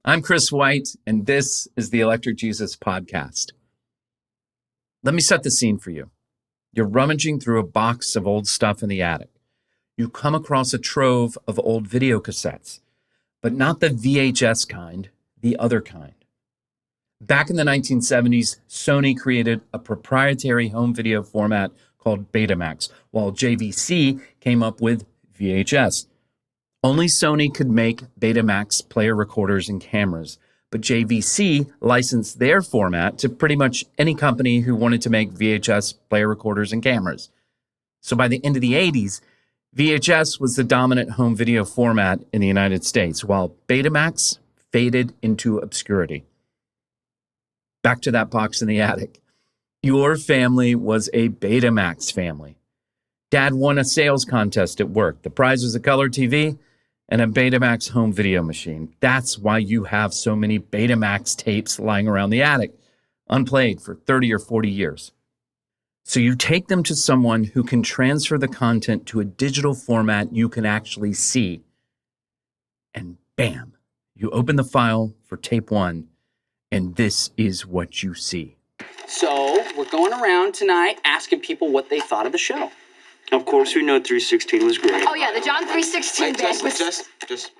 I'm Chris White, and this is the Electric Jesus podcast. Let me set the scene for you. You're rummaging through a box of old stuff in the attic. You come across a trove of old video cassettes, but not the VHS kind, the other kind. Back in the 1970s, Sony created a proprietary home video format called Betamax, while JVC came up with VHS. Only Sony could make Betamax player recorders and cameras, but JVC licensed their format to pretty much any company who wanted to make VHS player recorders and cameras. So by the end of the 80s, VHS was the dominant home video format in the United States, while Betamax faded into obscurity. Back to that box in the attic. Your family was a Betamax family. Dad won a sales contest at work. The prize was a color TV and a Betamax home video machine. That's why you have so many Betamax tapes lying around the attic, unplayed for 30 or 40 years. So you take them to someone who can transfer the content to a digital format you can actually see. And bam, you open the file for tape 1, and this is what you see. So we're going around tonight asking people what they thought of the show. Of course, we know 316 was great. Oh, yeah, the John 316 band was... Just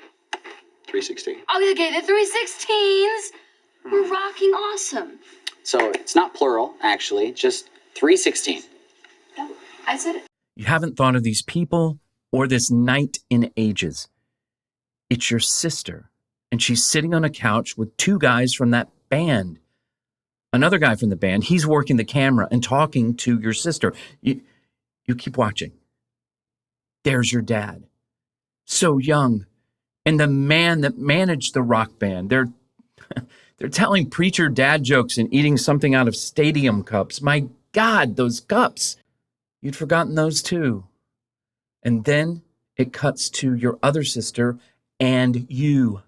316. Oh, okay, the 316s were rocking awesome. So it's not plural, actually, just 316. Oh, I said it. You haven't thought of these people or this night in ages. It's your sister, and she's sitting on a couch with 2 guys from that band. Another guy from the band, he's working the camera and talking to your sister. You keep watching. There's your dad. So young. And the man that managed the rock band. They're telling preacher dad jokes and eating something out of stadium cups. My God, those cups. You'd forgotten those too. And then it cuts to your other sister and you.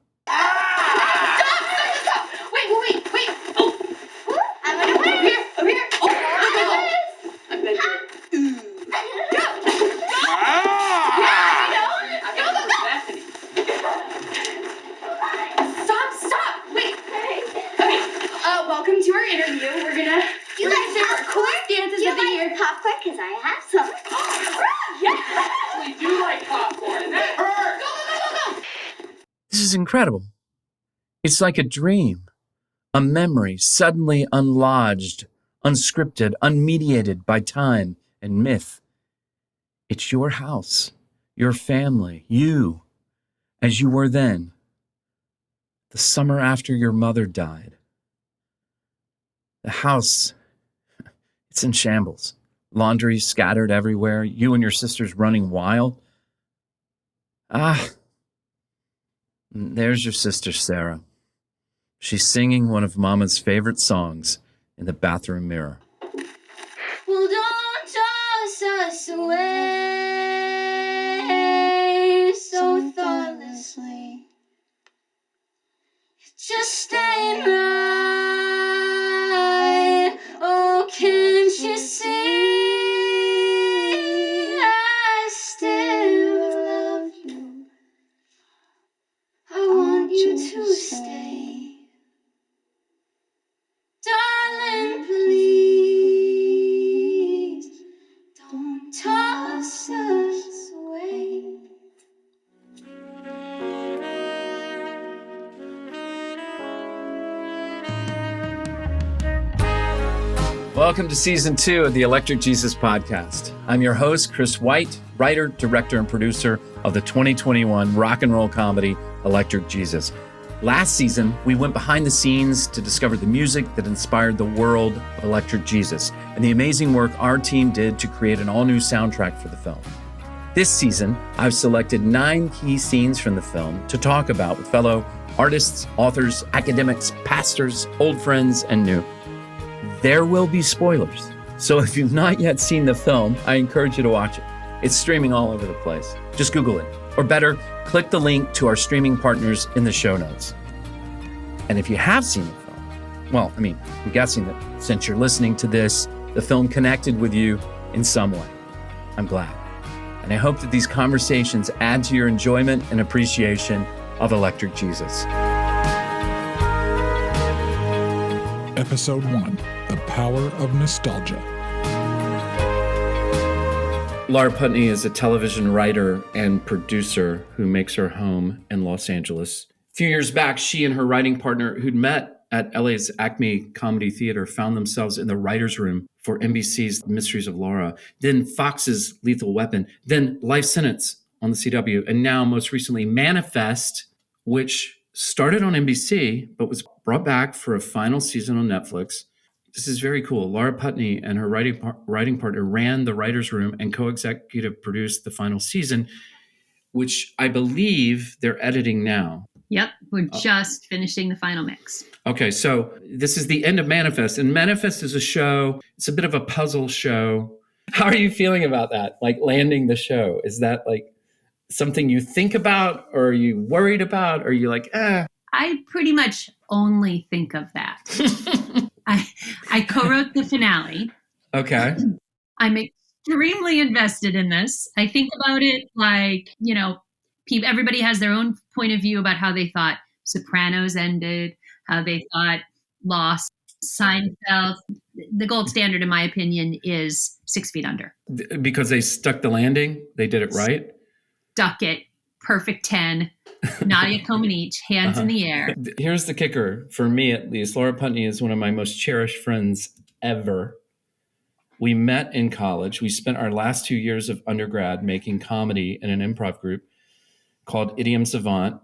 Welcome to our interview. We're gonna... Do you like popcorn? Do you like popcorn? Because I have some. Yeah, we do like popcorn. And that hurts. Go. This is incredible. It's like a dream, a memory suddenly unlodged, unscripted, unmediated by time and myth. It's your house, your family, you, as you were then, the summer after your mother died. The house, it's in shambles. Laundry scattered everywhere. You and your sister's running wild. There's your sister, Sarah. She's singing one of Mama's favorite songs in the bathroom mirror. Well, don't toss us away so thoughtlessly. It just stay right. Oh, can't you see? I still love you. I want you to stay. Darling, please don't toss us away. Welcome to Season 2 of the Electric Jesus podcast. I'm your host, Chris White, writer, director, and producer of the 2021 rock and roll comedy, Electric Jesus. Last season, we went behind the scenes to discover the music that inspired the world of Electric Jesus and the amazing work our team did to create an all-new soundtrack for the film. This season, I've selected 9 key scenes from the film to talk about with fellow artists, authors, academics, pastors, old friends, and new. There will be spoilers, so if you've not yet seen the film, I encourage you to watch it. It's streaming all over the place. Just Google it. Or better, click the link to our streaming partners in the show notes. And if you have seen the film, well, I'm guessing that since you're listening to this, the film connected with you in some way. I'm glad. And I hope that these conversations add to your enjoyment and appreciation of Electric Jesus. Episode 1, The Power of Nostalgia. Laura Putney is a television writer and producer who makes her home in Los Angeles. A few years back, she and her writing partner, who'd met at LA's Acme Comedy Theater, found themselves in the writer's room for NBC's Mysteries of Laura, then Fox's Lethal Weapon, then Life Sentence on the CW, and now most recently Manifest, which started on NBC, but was brought back for a final season on Netflix. This is very cool. Laura Putney and her writing partner ran the writer's room and co-executive produced the final season, which I believe they're editing now. Yep, we're just finishing the final mix. Okay, so this is the end of Manifest, and Manifest is a show. It's a bit of a puzzle show. How are you feeling about that? Like landing the show? Is that like something you think about, or are you worried about, or are you like, I pretty much only think of that. I co-wrote the finale. Okay. I'm extremely invested in this. I think about it like, everybody has their own point of view about how they thought Sopranos ended, how they thought Lost, Seinfeld. The gold standard, in my opinion, is 6 Feet Under. Because they stuck the landing? They did it right? Stuck it. Perfect 10. Nadia Comaneci, hands in the air. Here's the kicker, for me at least. Laura Putney is one of my most cherished friends ever. We met in college. We spent our last 2 years of undergrad making comedy in an improv group called Idiom Savant.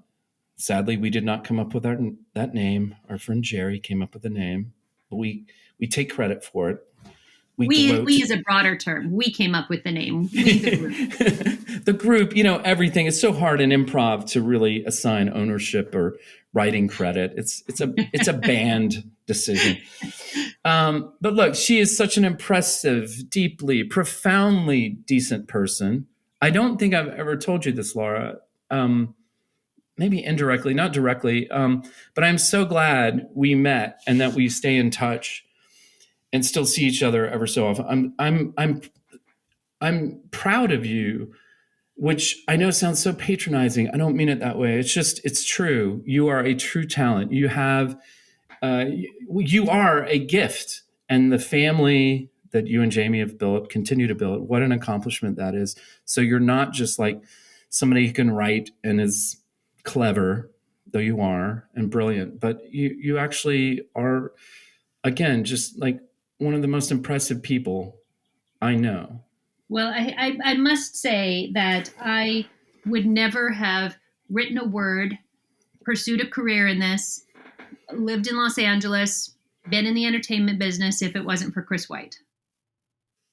Sadly, we did not come up with that name. Our friend Jerry came up with the name. But we take credit for it. We is a broader term. We came up with the name. We, the group. The group, everything. It's so hard in improv to really assign ownership or writing credit. It's a band decision. But look, she is such an impressive, deeply, profoundly decent person. I don't think I've ever told you this, Laura. Maybe indirectly, not directly. But I'm so glad we met and that we stay in touch and still see each other ever so often. I'm proud of you, which I know sounds so patronizing. I don't mean it that way. It's true. You are a true talent. You are a gift, and the family that you and Jamie have built, continue to build. What an accomplishment that is. So you're not just like somebody who can write and is clever, though you are, and brilliant, but you actually are, again, just like one of the most impressive people I know. Well, I must say that I would never have written a word, pursued a career in this, lived in Los Angeles, been in the entertainment business if it wasn't for Chris White.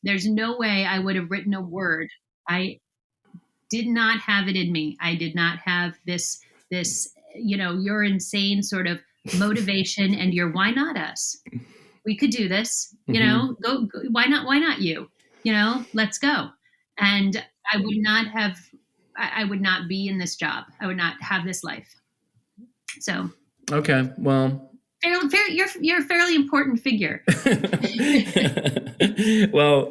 There's no way I would have written a word. I did not have it in me. I did not have this, your insane sort of motivation and your why not us? We could do this, go, why not you? Let's go. And I would not be in this job. I would not have this life. So. Okay. Well, you're a fairly important figure. Well,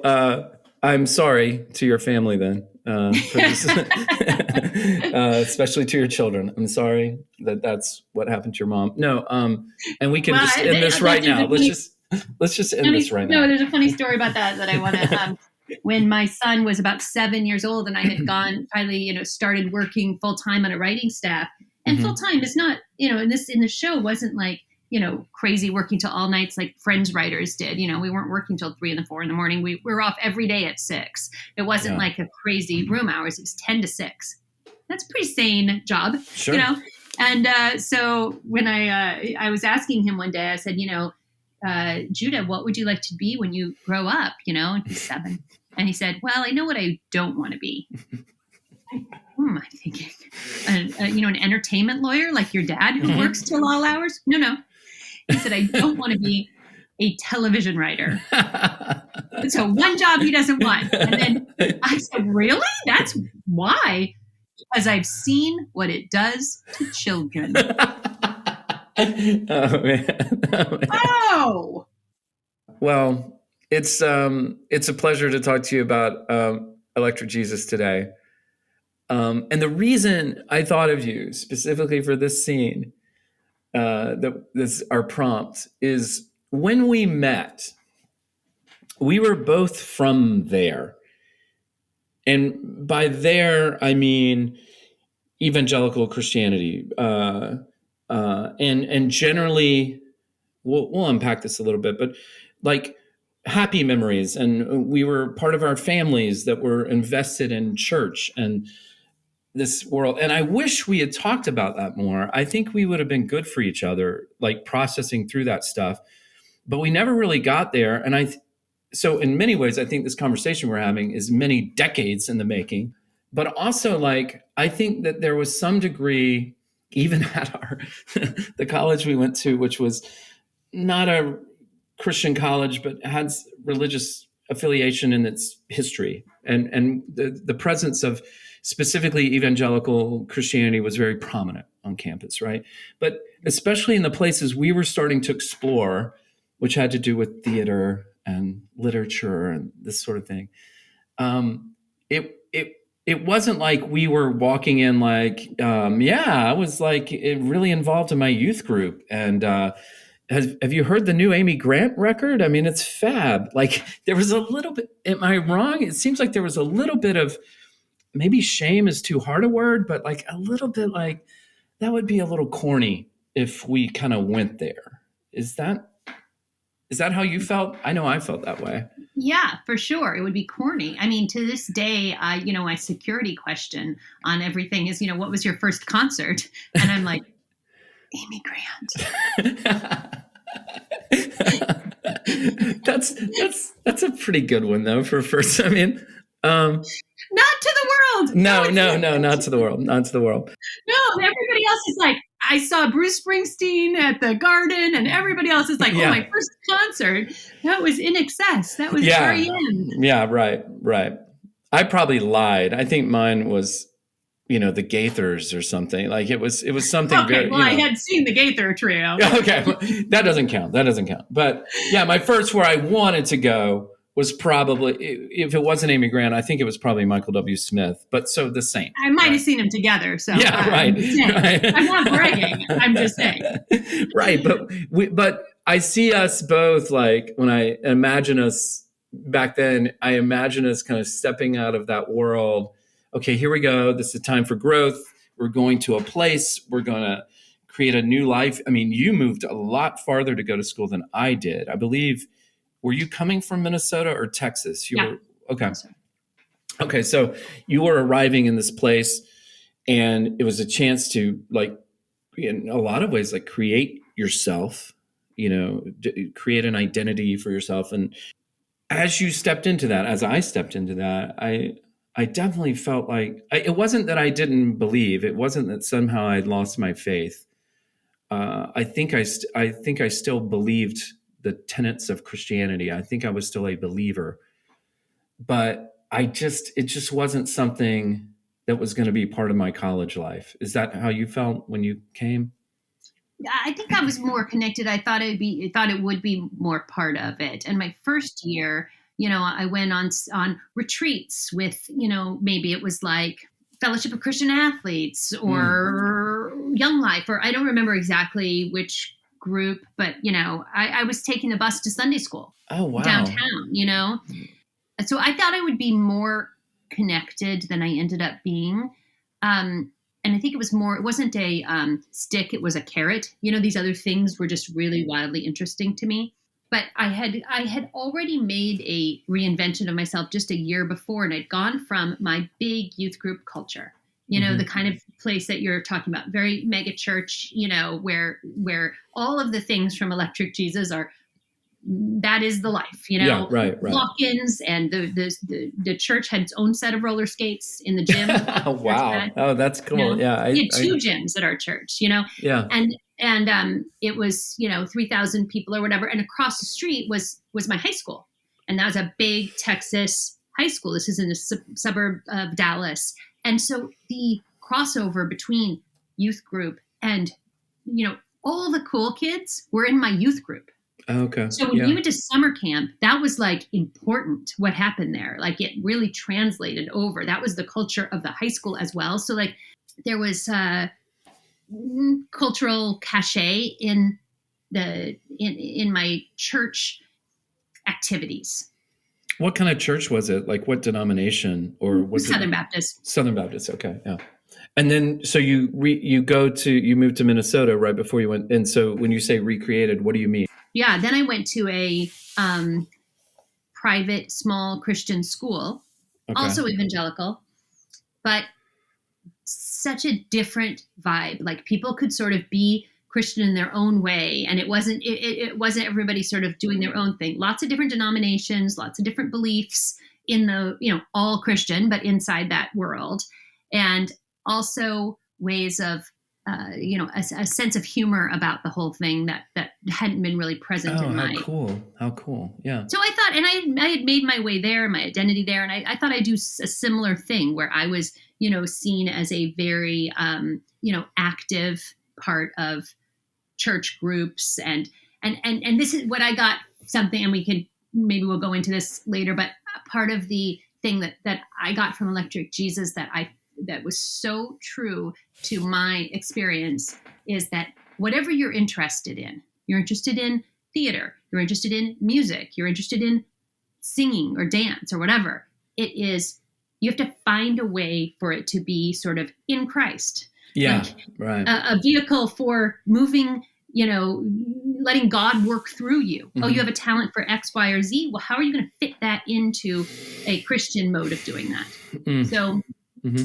I'm sorry to your family then, for this, especially to your children. I'm sorry that's what happened to your mom. No. And we can just end this right now. Let's just end this right now. No, there's a funny story about that I want to. When my son was about 7 years old, and I had finally, started working full time on a writing staff. And full time is not, in the show wasn't like, crazy working till all nights like Friends writers did. We weren't working till 3 and 4 in the morning. We were off every day at 6. It wasn't like a crazy room hours. It was 10 to 6. That's a pretty sane job, sure. And so when I was asking him one day, I said, Judah, what would you like to be when you grow up? And he's 7. And he said, well, I know what I don't want to be. I'm thinking, an entertainment lawyer like your dad who works till all hours? No. He said, I don't want to be a television writer. So one job he doesn't want. And then I said, really? That's why? Because I've seen what it does to children. Oh, man. Oh! Well, it's a pleasure to talk to you about Electric Jesus today. And the reason I thought of you specifically for this scene, that this our prompt, is when we met, we were both from there. And by there, I mean evangelical Christianity. And generally, we'll unpack this a little bit, but like happy memories. And we were part of our families that were invested in church and this world. And I wish we had talked about that more. I think we would have been good for each other, like processing through that stuff. But we never really got there. And so in many ways, I think this conversation we're having is many decades in the making. But also, like, I think that there was some degree, even at the college we went to, which was not a Christian college, but had religious affiliation in its history. And the presence of specifically evangelical Christianity was very prominent on campus, right? But especially in the places we were starting to explore, which had to do with theater and literature and this sort of thing. It wasn't like we were walking in like, I was like really involved in my youth group. And have you heard the new Amy Grant record? I mean, it's fab. Like there was a little bit, am I wrong? It seems like there was a little bit of, maybe shame is too hard a word, but like a little bit like that would be a little corny if we kind of went there. Is that how you felt? I know I felt that way. Yeah, for sure. It would be corny. I mean, to this day, my security question on everything is, what was your first concert? And I'm like, Amy Grant. That's a pretty good one though for first. I mean, not to the world. No, not to the world. Not to the world. No, everybody else is like, I saw Bruce Springsteen at the Garden, and everybody else is like, my first concert, that was In Excess. That was very end. Yeah, right. I probably lied. I think mine was, the Gaithers or something. Like it was something okay, very. Well, I had seen the Gaither trio. Okay, that doesn't count. But yeah, my first where I wanted to go was probably, if it wasn't Amy Grant, I think it was probably Michael W. Smith. But so the same. I might have seen them together. So yeah, right. I'm not bragging. I'm just saying. Right, but I see us both like when I imagine us back then. I imagine us kind of stepping out of that world. Okay, here we go. This is time for growth. We're going to a place. We're going to create a new life. I mean, you moved a lot farther to go to school than I did. I believe. Were you coming from Minnesota or Texas? Yeah. Okay. Okay. So you were arriving in this place and it was a chance to like, in a lot of ways, like create yourself, create an identity for yourself. And as you stepped into that, as I stepped into that, I definitely felt like it wasn't that I didn't believe. It wasn't that somehow I'd lost my faith. I think I still believed the tenets of Christianity. I think I was still a believer, but it just wasn't something that was going to be part of my college life. Is that how you felt when you came? I think I was more connected. I thought it would be more part of it. And my first year, I went on retreats with, maybe it was like Fellowship of Christian Athletes or Young Life, or I don't remember exactly which group, but I was taking the bus to Sunday school. Oh, wow. Downtown, so I thought I would be more connected than I ended up being. And I think it wasn't a stick, it was a carrot. These other things were just really wildly interesting to me. But I had already made a reinvention of myself just a year before, and I'd gone from my big youth group culture. The kind of place that you're talking about, very mega church, where all of the things from Electric Jesus that is the life, Yeah, right. Lock-ins, and the church had its own set of roller skates in the gym. Wow. Oh, that's cool. Yeah. We had two gyms at our church, Yeah. And it was, 3,000 people or whatever. And across the street was my high school. And that was a big Texas high school. This is in the suburb of Dallas. And so the crossover between youth group and, all the cool kids were in my youth group. Okay. So when we went to summer camp, that was like important what happened there. Like it really translated over. That was the culture of the high school as well. So like there was cultural cachet in in my church activities. What kind of church was it? Like what denomination, or was Southern it Baptist? Southern Baptist? Okay, yeah. And then so you moved to Minnesota right before you went. And so when you say recreated, what do you mean? Yeah, then I went to a private small Christian school, also evangelical, but such a different vibe. Like people could sort of be Christian in their own way, and it wasn't everybody sort of doing their own thing. Lots of different denominations, lots of different beliefs in the, all Christian, but inside that world, and also ways of a sense of humor about the whole thing that hadn't been really present in my. How cool. Yeah. So I thought, and I had made my way there, my identity there, and I thought I'd do a similar thing where I was, seen as a very, active part of church groups, and this is what I got something, and we'll go into this later, but part of the thing that I got from Electric Jesus that was so true to my experience is that whatever you're interested in theater, you're interested in music, you're interested in singing or dance or whatever it is, you have to find a way for it to be sort of in Christ. Yeah, like right. A vehicle for moving, letting God work through you. Mm-hmm. Oh, you have a talent for X, Y, or Z. Well, how are you going to fit that into a Christian mode of doing that? Mm. So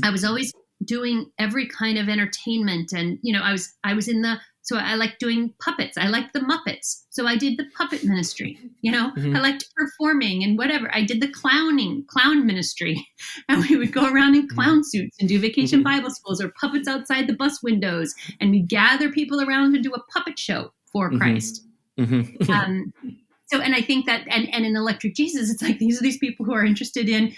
I was always doing every kind of entertainment, and I was in so I liked doing puppets. I liked the Muppets, so I did the puppet ministry. I liked performing and whatever. I did the clown ministry, and we would go around in clown suits and do vacation Bible schools or puppets outside the bus windows, and we'd gather people around to do a puppet show for Christ. So, and I think that, and in Electric Jesus, it's like, these are these people who are interested in,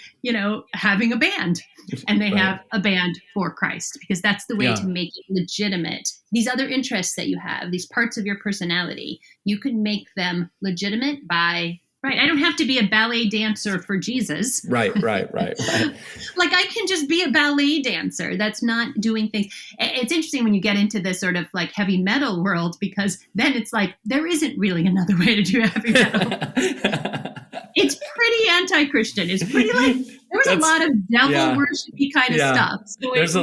having a band, and they have a band for Christ, because that's the way to make it legitimate. These other interests that you have, these parts of your personality, you can make them legitimate by, I don't have to be a ballet dancer for Jesus. Right. Like I can just be a ballet dancer. That's not doing things. It's interesting when you get into this sort of like heavy metal world, because then it's like, there isn't really another way to do heavy metal. It's pretty anti-Christian. It's pretty like, there was a lot of devil worshipy kind of stuff. So there's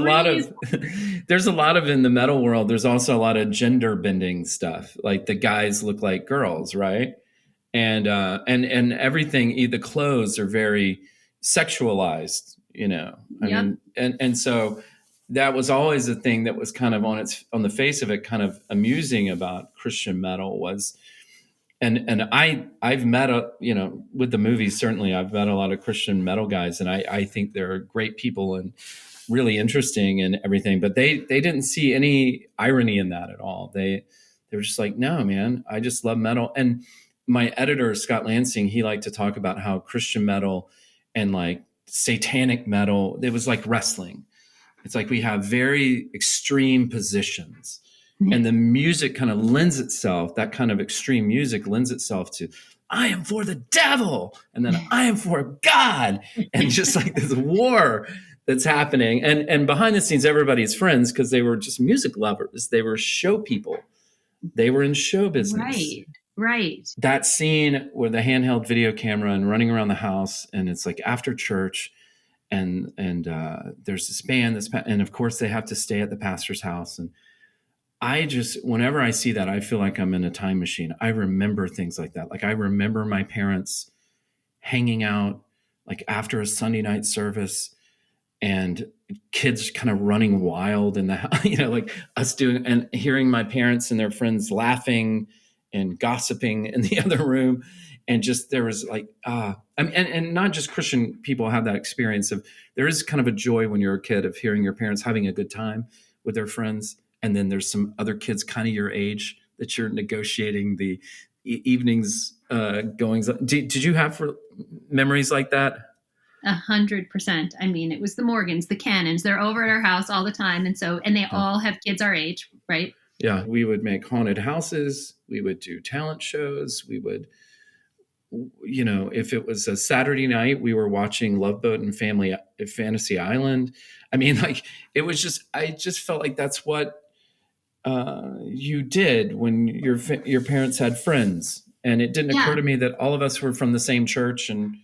a lot of in the metal world. There's also a lot of gender bending stuff. Like the guys look like girls, right? And everything, the clothes are very sexualized, I mean, and so that was always a thing that was kind of on the face of it, kind of amusing about Christian metal was, and I've met with the movies, certainly I've met a lot of Christian metal guys, and I think they're great people and really interesting and everything, but they didn't see any irony in that at all. They were just like, no, man, I just love metal. And my editor, Scott Lansing, he liked to talk about how Christian metal and like satanic metal, it was like wrestling. It's like we have very extreme positions, and the music kind of lends itself, that kind of extreme music lends itself to, I am for the devil, and then I am for God, and just like this war that's happening. And behind the scenes, everybody's friends because they were just music lovers. They were show people. They were in show business. Right. That scene with the handheld video camera and running around the house, and it's like after church, and there's this band, and of course they have to stay at the pastor's house. And whenever I see that, I feel like I'm in a time machine. I remember things like that. Like I remember my parents hanging out like after a Sunday night service, and kids kind of running wild in the like us doing, and hearing my parents and their friends laughing and gossiping in the other room. And just, there was like, and not just Christian people have that experience of, there is kind of a joy when you're a kid of hearing your parents having a good time with their friends. And then there's some other kids kind of your age that you're negotiating the evenings goings. Did you have memories like that? 100%. I mean, it was the Morgans, the Cannons, they're over at our house all the time. And they all have kids our age, right? Yeah, we would make haunted houses. We would do talent shows. We would, if it was a Saturday night, we were watching Love Boat and Fantasy Island. I mean, like, it was just, I just felt like that's what you did when your parents had friends, and it didn't occur to me that all of us were from the same church, and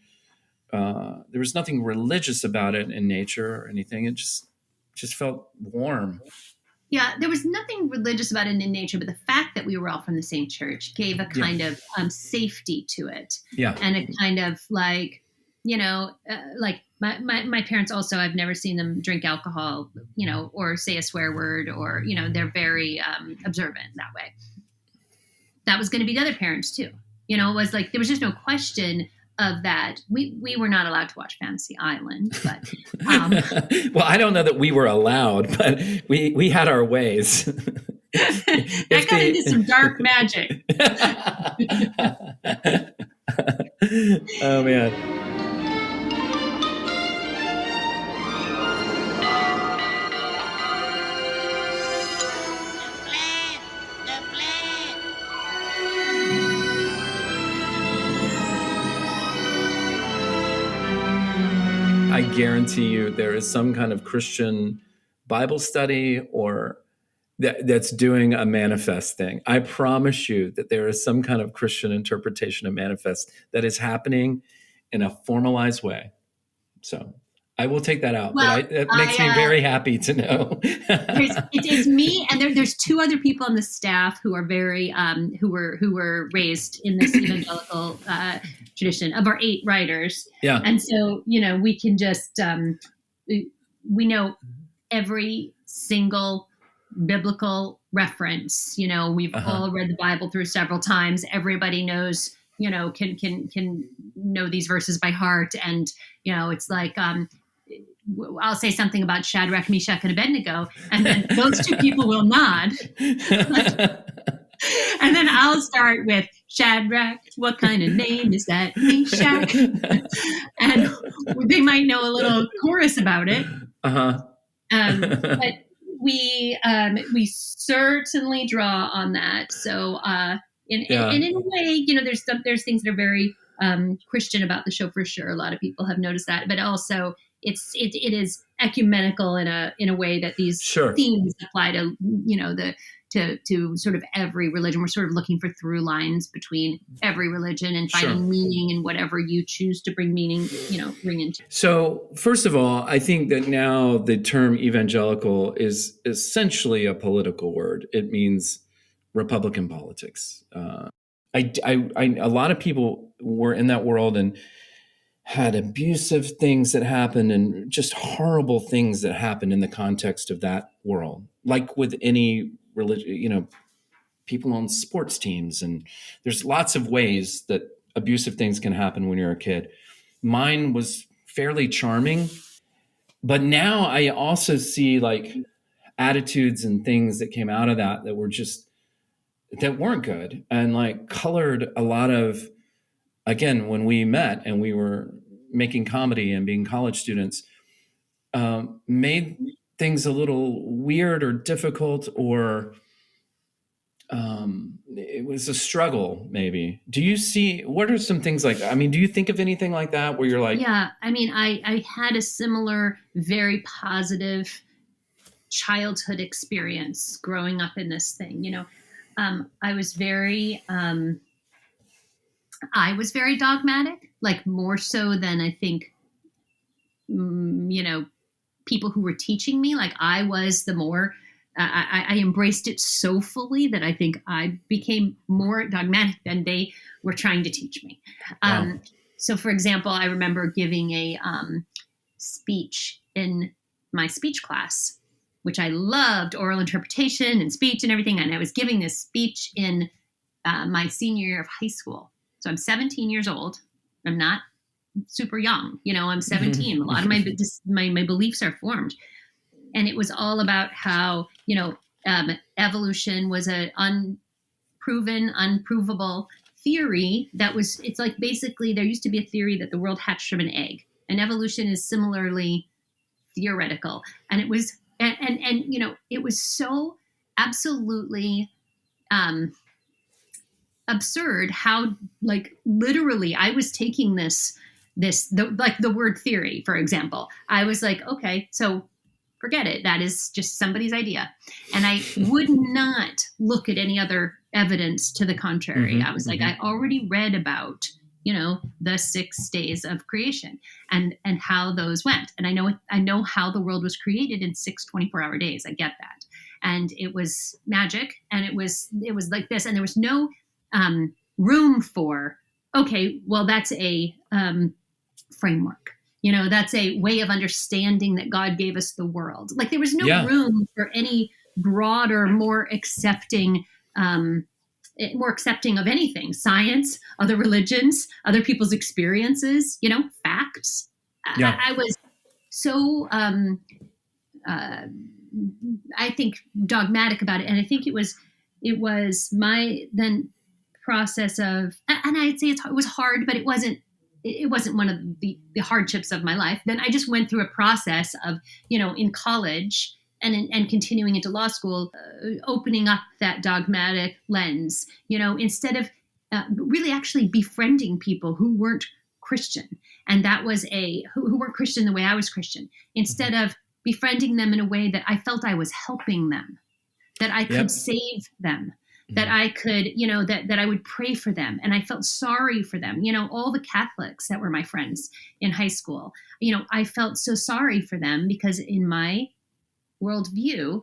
there was nothing religious about it in nature or anything. It just felt warm. Yeah, there was nothing religious about it in nature, but the fact that we were all from the same church gave a kind of safety to it. Yeah. And a kind of like, like my parents also, I've never seen them drink alcohol, or say a swear word, or, they're very observant that way. That was going to be the other parents too. It was like, there was just no question of that. We were not allowed to watch Fantasy Island, but well, I don't know that we were allowed, but we had our ways. That got into some dark magic. Oh man. I guarantee you there is some kind of Christian Bible study or that's doing a manifest thing. I promise you that there is some kind of Christian interpretation of manifest that is happening in a formalized way. So I will take that out. Well, but it makes me very happy to know. It's me, and there's two other people on the staff who are very who were raised in this evangelical tradition of our 8 writers. Yeah. And so we can just we know every single biblical reference. We've all read the Bible through several times. Everybody knows can know these verses by heart, and it's like I'll say something about Shadrach, Meshach, and Abednego, and then those 2 people will nod. And then I'll start with Shadrach, what kind of name is that? Meshach. And they might know a little chorus about it. But we certainly draw on that. So and in a way, there's things that are very Christian about the show for sure. A lot of people have noticed that, but also it is ecumenical in a way that these themes apply to to sort of every religion. We're sort of looking for through lines between every religion and finding meaning in whatever you choose to bring meaning, bring into. So first of all, I think that now the term evangelical is essentially a political word. It means Republican politics. A lot of people were in that world and had abusive things that happened and just horrible things that happened in the context of that world. Like with any religion, people on sports teams, and there's lots of ways that abusive things can happen when you're a kid. Mine was fairly charming, but now I also see like attitudes and things that came out of that weren't good, and like colored a lot of, again, when we met and we were making comedy and being college students, made things a little weird or difficult, or it was a struggle maybe. What are some things like, do you think of anything like that where you're like... Yeah, I had a similar, very positive childhood experience growing up in this thing. I was very dogmatic, like more so than I think, people who were teaching me. Like I was the more, I embraced it so fully that I think I became more dogmatic than they were trying to teach me. Wow. So for example, I remember giving a speech in my speech class, which I loved oral interpretation and speech and everything. And I was giving this speech in my senior year of high school. So I'm 17 years old. I'm not super young. I'm 17. A lot of my beliefs are formed. And it was all about how, evolution was an unproven, unprovable theory it's like basically there used to be a theory that the world hatched from an egg. And evolution is similarly theoretical. And it was, and it was so absolutely absurd how, like, literally I was taking the word theory, for example. I was like, okay, so forget it. That is just somebody's idea. And I would not look at any other evidence to the contrary. I was like, I already read about, the 6 days of creation and how those went. And I know how the world was created in 6 24-hour days. I get that. And it was magic, and it was like this, and there was no room for, okay, well, that's a framework. That's a way of understanding that God gave us the world. Like there was no room for any broader, more accepting of anything, science, other religions, other people's experiences, facts. Yeah. I was so, I think, dogmatic about it. And I think it was my then process of, and I'd say it was hard, but it wasn't one of the hardships of my life. Then I just went through a process of, in college and continuing into law school, opening up that dogmatic lens, instead of really actually befriending people who weren't Christian. And that was who weren't Christian the way I was Christian, instead of befriending them in a way that I felt I was helping them, that I could save them, that I could, that I would pray for them. And I felt sorry for them. All the Catholics that were my friends in high school, I felt so sorry for them because in my worldview,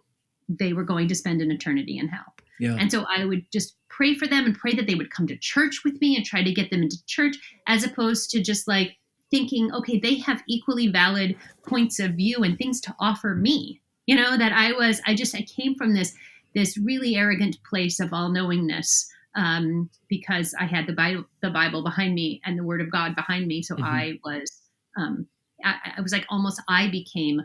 they were going to spend an eternity in hell. Yeah. And so I would just pray for them and pray that they would come to church with me and try to get them into church, as opposed to just like thinking, okay, they have equally valid points of view and things to offer me, that I came from this really arrogant place of all knowingness, because I had the Bible behind me and the Word of God behind me. So I was like, almost, I became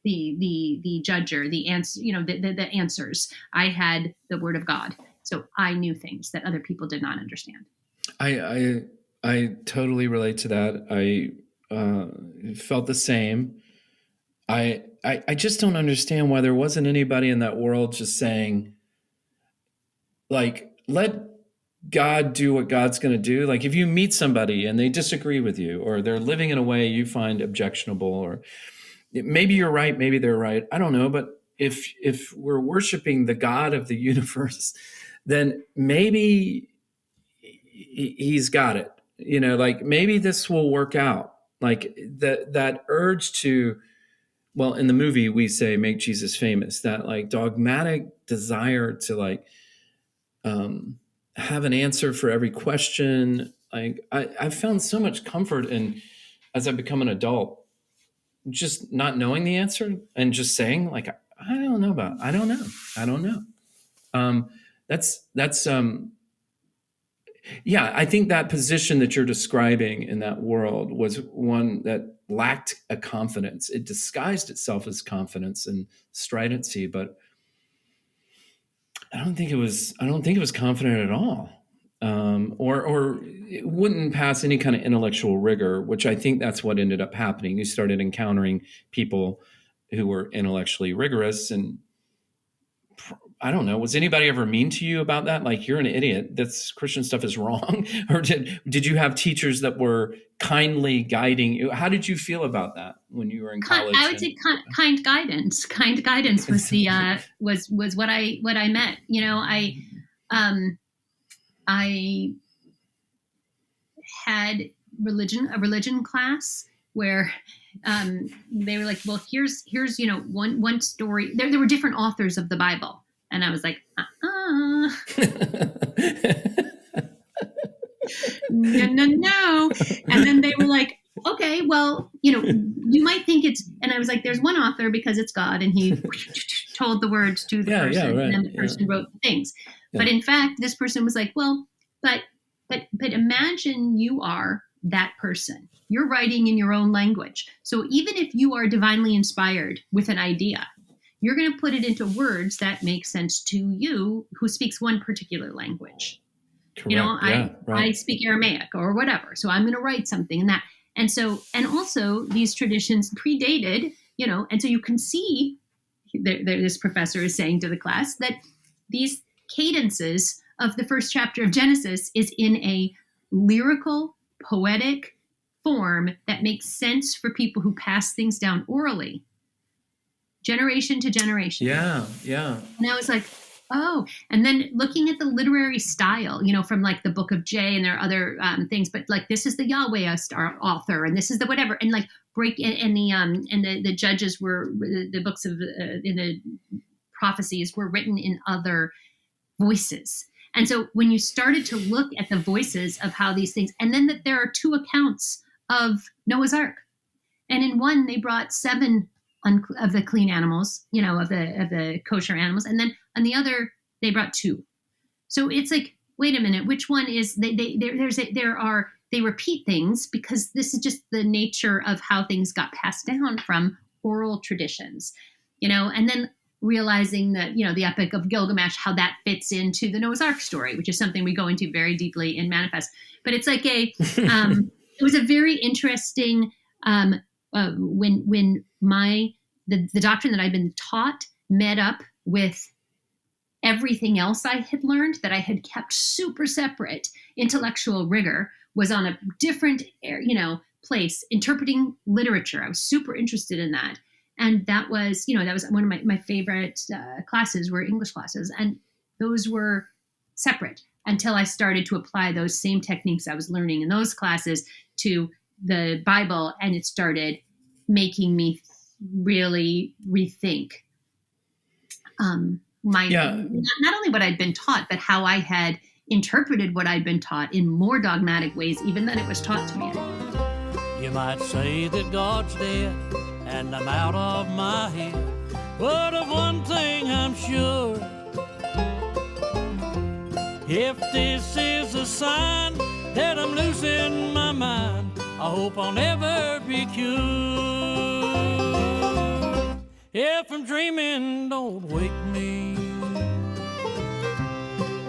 the judger, the answer, the answers. I had the Word of God, so I knew things that other people did not understand. I totally relate to that. I felt the same. I just don't understand why there wasn't anybody in that world just saying, like, let God do what God's going to do. Like if you meet somebody and they disagree with you, or they're living in a way you find objectionable, or maybe you're right, maybe they're right, I don't know. But if we're worshiping the God of the universe, then maybe he's got it. Like maybe this will work out. Like that urge to, well, in the movie we say make Jesus famous, that like dogmatic desire to like have an answer for every question. Like I've found so much comfort in, as I've become an adult, just not knowing the answer and just saying like, I don't know. Yeah, I think that position that you're describing in that world was one that lacked a confidence. It disguised itself as confidence and stridency, but I don't think it was confident at all. Or it wouldn't pass any kind of intellectual rigor, which I think that's what ended up happening. You started encountering people who were intellectually rigorous, and I don't know, was anybody ever mean to you about that? Like, you're an idiot, this Christian stuff is wrong? Or did you have teachers that were kindly guiding you? How did you feel about that when you were in college? I would say kind guidance. Kind guidance was the was what I meant. I had a religion class where they were like, well, here's one story. There were different authors of the Bible, and I was like, no. And then they were like, okay, well, you might think it's, and I was like, there's one author because it's God, and he told the words to the person, right, and then the person wrote the things. Yeah. But in fact, this person was like, well, but imagine you are that person. You're writing in your own language. So even if you are divinely inspired with an idea, you're going to put it into words that make sense to you, who speaks one particular language. Correct. I speak Aramaic or whatever. So I'm going to write something in that. And also these traditions predated, and so you can see this professor is saying to the class that these cadences of the first chapter of Genesis is in a lyrical, poetic form that makes sense for people who pass things down orally. generation to generation. Yeah, yeah. And I was like, oh, and then looking at the literary style, from like the Book of J, and there are other things, but like this is the Yahweh author, and this is the whatever, and like the judges were the books of in the prophecies were written in other voices. And so when you started to look at the voices of how these things, and then that there are 2 accounts of Noah's Ark, and in one they brought 7 of the clean animals, of the kosher animals, and then on the other they brought 2. So it's like, wait a minute, which one is they repeat things because this is just the nature of how things got passed down from oral traditions, and then realizing that, the Epic of Gilgamesh, how that fits into the Noah's Ark story, which is something we go into very deeply in Manifest. But it's like it was a very interesting, when the doctrine that I'd been taught met up with everything else I had learned that I had kept super separate. Intellectual rigor was on a different, place. Interpreting literature, I was super interested in that. And that was one of my favorite classes were English classes. And those were separate until I started to apply those same techniques I was learning in those classes to the Bible. And it started making me really rethink not only what I'd been taught, but how I had interpreted what I'd been taught in more dogmatic ways, even than it was taught to me. You might say that God's dead and I'm out of my head, but of one thing I'm sure: if this is a sign that I'm losing my mind, I hope I'll never be cured. If I'm dreaming, don't wake me,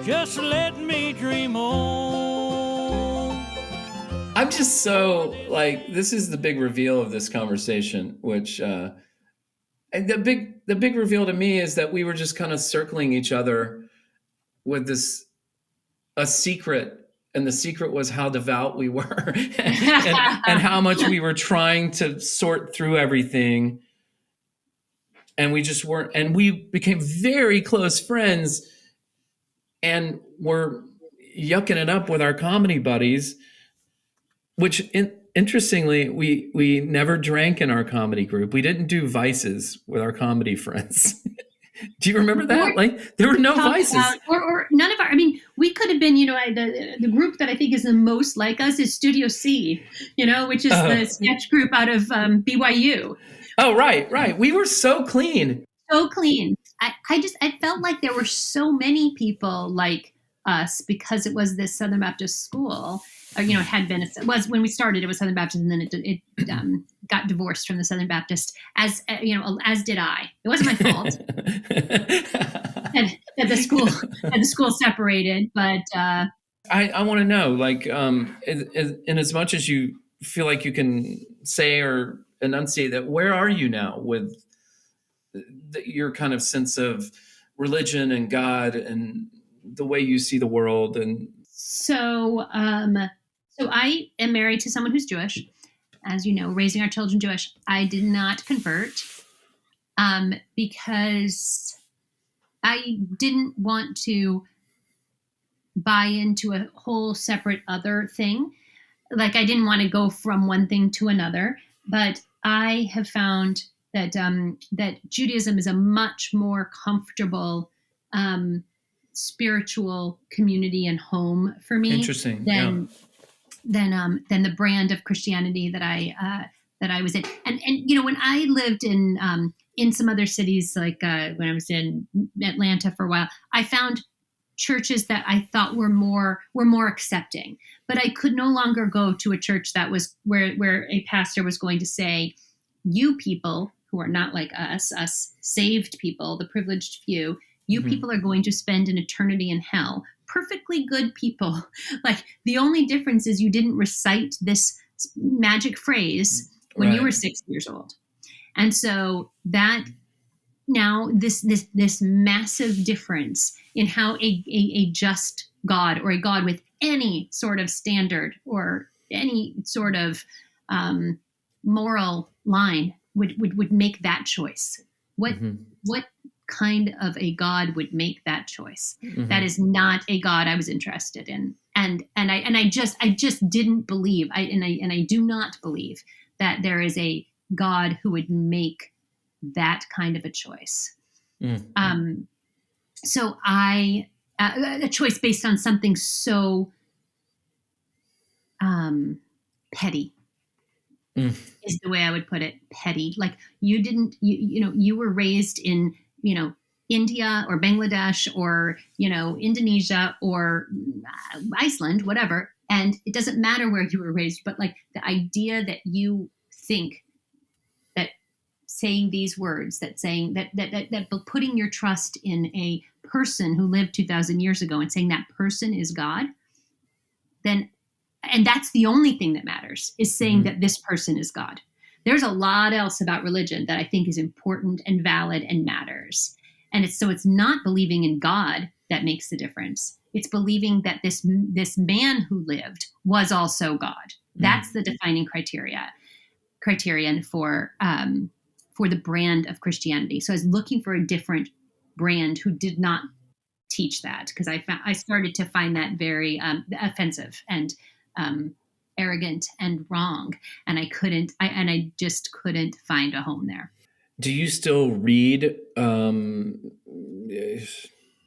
just let me dream on. I'm just so this is the big reveal of this conversation, which the big reveal to me is that we were just kind of circling each other with a secret, and the secret was how devout we were and how much we were trying to sort through everything. And we just weren't, and we became very close friends and were yucking it up with our comedy buddies, which interestingly, we never drank in our comedy group. We didn't do vices with our comedy friends. Do you remember that? There were no vices. Or none of our, we could have been, the group that I think is the most like us is Studio C, which is the sketch group out of BYU. Oh, right. We were so clean. So clean. I felt like there were so many people like us because it was this Southern Baptist school, or, had been, it was when we started, it was Southern Baptist, and then it got divorced from the Southern Baptist, as did I. It wasn't my fault that the school separated, but I want to know, in as much as you feel like you can say or enunciate that, where are you now with your kind of sense of religion and God and the way you see the world? And so I am married to someone who's Jewish, as you know, raising our children Jewish. I did not convert because I didn't want to buy into a whole separate other thing. Like, I didn't want to go from one thing to another, but I have found that that Judaism is a much more comfortable spiritual community and home for me. Interesting. Than the brand of Christianity that I was in. And when I lived in some other cities, like when I was in Atlanta for a while, I found churches that I thought were more accepting. But I could no longer go to a church that was where a pastor was going to say, you people who are not like us saved people, the privileged few, you people are going to spend an eternity in hell. Perfectly good people. Like, the only difference is you didn't recite this magic phrase when you were 6 years old. And so that now this massive difference in how a just God, or a God with any sort of standard or any sort of moral line would make that choice. What kind of a God would make that choice? That is not a God I was interested in. And I just didn't believe. I do not believe that there is a God who would make that kind of a choice. So a choice based on something so petty is the way I would put it. Petty. Like you were raised in, India or Bangladesh or, Indonesia or Iceland, whatever. And it doesn't matter where you were raised, but like the idea that you think that saying these words, that putting your trust in a person who lived 2,000 years ago and saying that person is God, then, and that's the only thing that matters, is saying that this person is God. There's a lot else about religion that I think is important and valid and matters. And it's not believing in God that makes the difference. It's believing that this man who lived was also God. That's the defining criterion for the brand of Christianity. So I was looking for a different brand who did not teach that, because I started to find that very offensive and arrogant and wrong, and I just couldn't find a home there. Do you still read,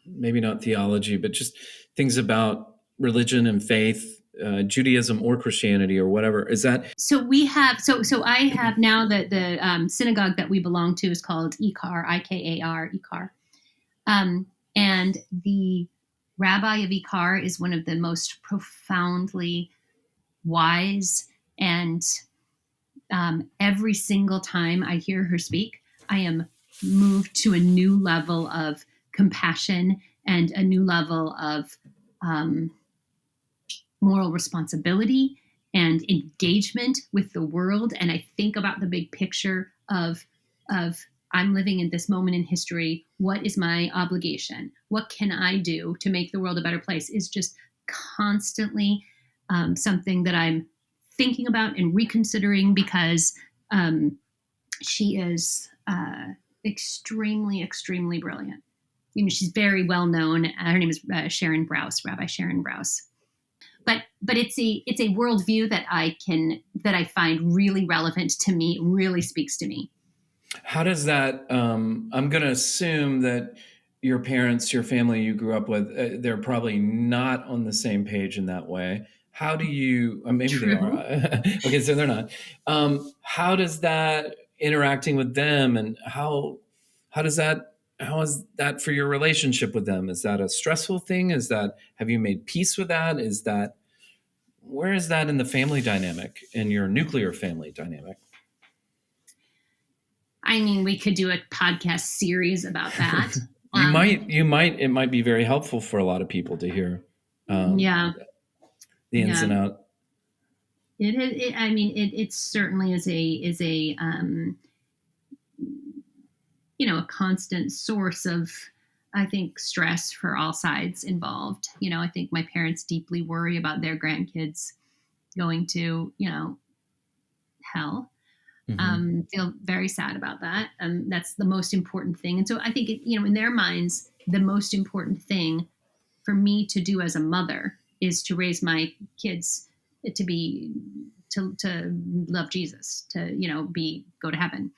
maybe not theology, but just things about religion and faith, Judaism or Christianity or whatever? Is that so? We have so I have now the synagogue that we belong to is called Ikar, Ikar, Ikar, and the rabbi of Ikar is one of the most profoundly wise, and every single time I hear her speak, I am moved to a new level of compassion and a new level of moral responsibility and engagement with the world. And I think about the big picture of I'm living in this moment in history. What is my obligation? What can I do to make the world a better place? Is just constantly something that I'm thinking about and reconsidering, because she is extremely, extremely brilliant. She's very well known. Her name is Rabbi Sharon Brous. But it's a worldview that I find really relevant to me, really speaks to me. How does that? I'm going to assume that your parents, your family you grew up with, they're probably not on the same page in that way. How do you? Maybe True. They are. Okay, so they're not. How does that interacting with them, and how is that for your relationship with them? Is that a stressful thing? Have you made peace with that? Where is that in the family dynamic, in your nuclear family dynamic? I mean, we could do a podcast series about that. You might. It might be very helpful for a lot of people to hear. The ins and out. It certainly is a a constant source of, I think, stress for all sides involved. I think my parents deeply worry about their grandkids going to, hell. Feel very sad about that. That's the most important thing. And so I think, in their minds, the most important thing for me to do as a mother is to raise my kids to love Jesus, to, go to heaven.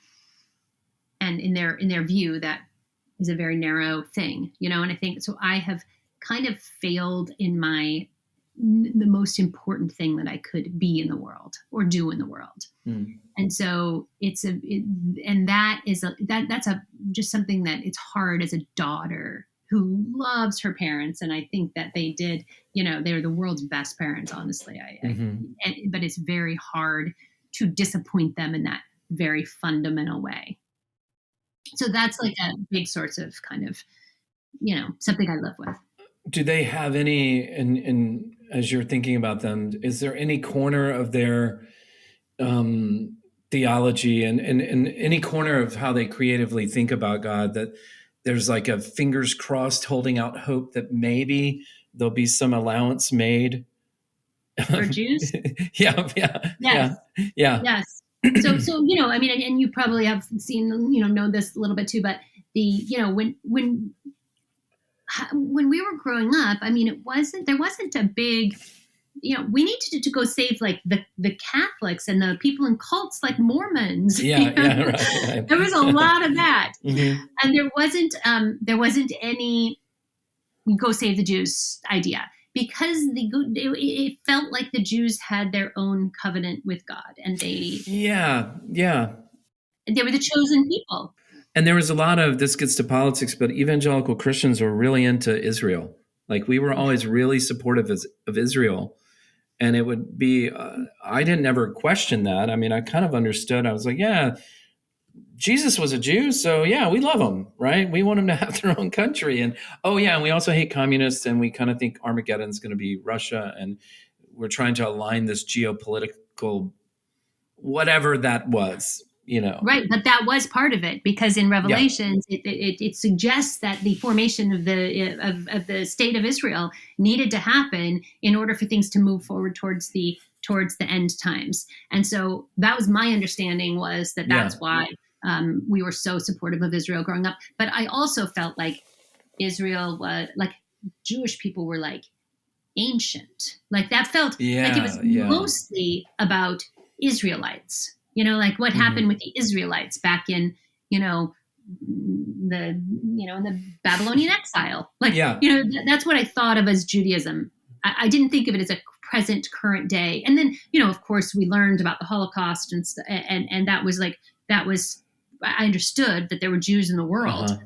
And in their view, that is a very narrow thing, and I think, so I have kind of failed in the most important thing that I could be in the world or do in the world. And so that's just something that it's hard as a daughter who loves her parents. And I think that they did, they're the world's best parents, honestly. But it's very hard to disappoint them in that very fundamental way. So that's like a big source of kind of, something I live with. Do they have any, and as you're thinking about them, is there any corner of their theology and any corner of how they creatively think about God that there's like a fingers crossed holding out hope that maybe there'll be some allowance made? For Jews? Yeah. Yes. So I mean, and you probably have seen, know this a little bit too, but when we were growing up, I mean, there wasn't a big, we needed to go save like the Catholics and the people in cults like Mormons. Right. There was a lot of that, Mm-hmm. and there wasn't any go save the Jews idea, because it felt like the Jews had their own covenant with God, and they were the chosen people. And there was a lot of, this gets to politics, but evangelical Christians were really into Israel. Like, we were always really supportive of Israel. And it would be, I didn't ever question that. I mean, I kind of understood. I was like, yeah, Jesus was a Jew, so yeah, we love him, right? We want them to have their own country. And and we also hate communists, and we kind of think Armageddon's going to be Russia, and we're trying to align this geopolitical, whatever that was. Right, but that was part of it, because in Revelations it suggests that the formation of the state of Israel needed to happen in order for things to move forward towards the end times. And so that was my understanding, was that's why we were so supportive of Israel growing up. But I also felt like Israel was like, Jewish people were like ancient, like that felt like it was mostly about Israelites. Like what happened with the Israelites back in, in the Babylonian exile. Like, that's what I thought of as Judaism. I didn't think of it as a current day. And then, of course, we learned about the Holocaust and that was I understood that there were Jews in the world.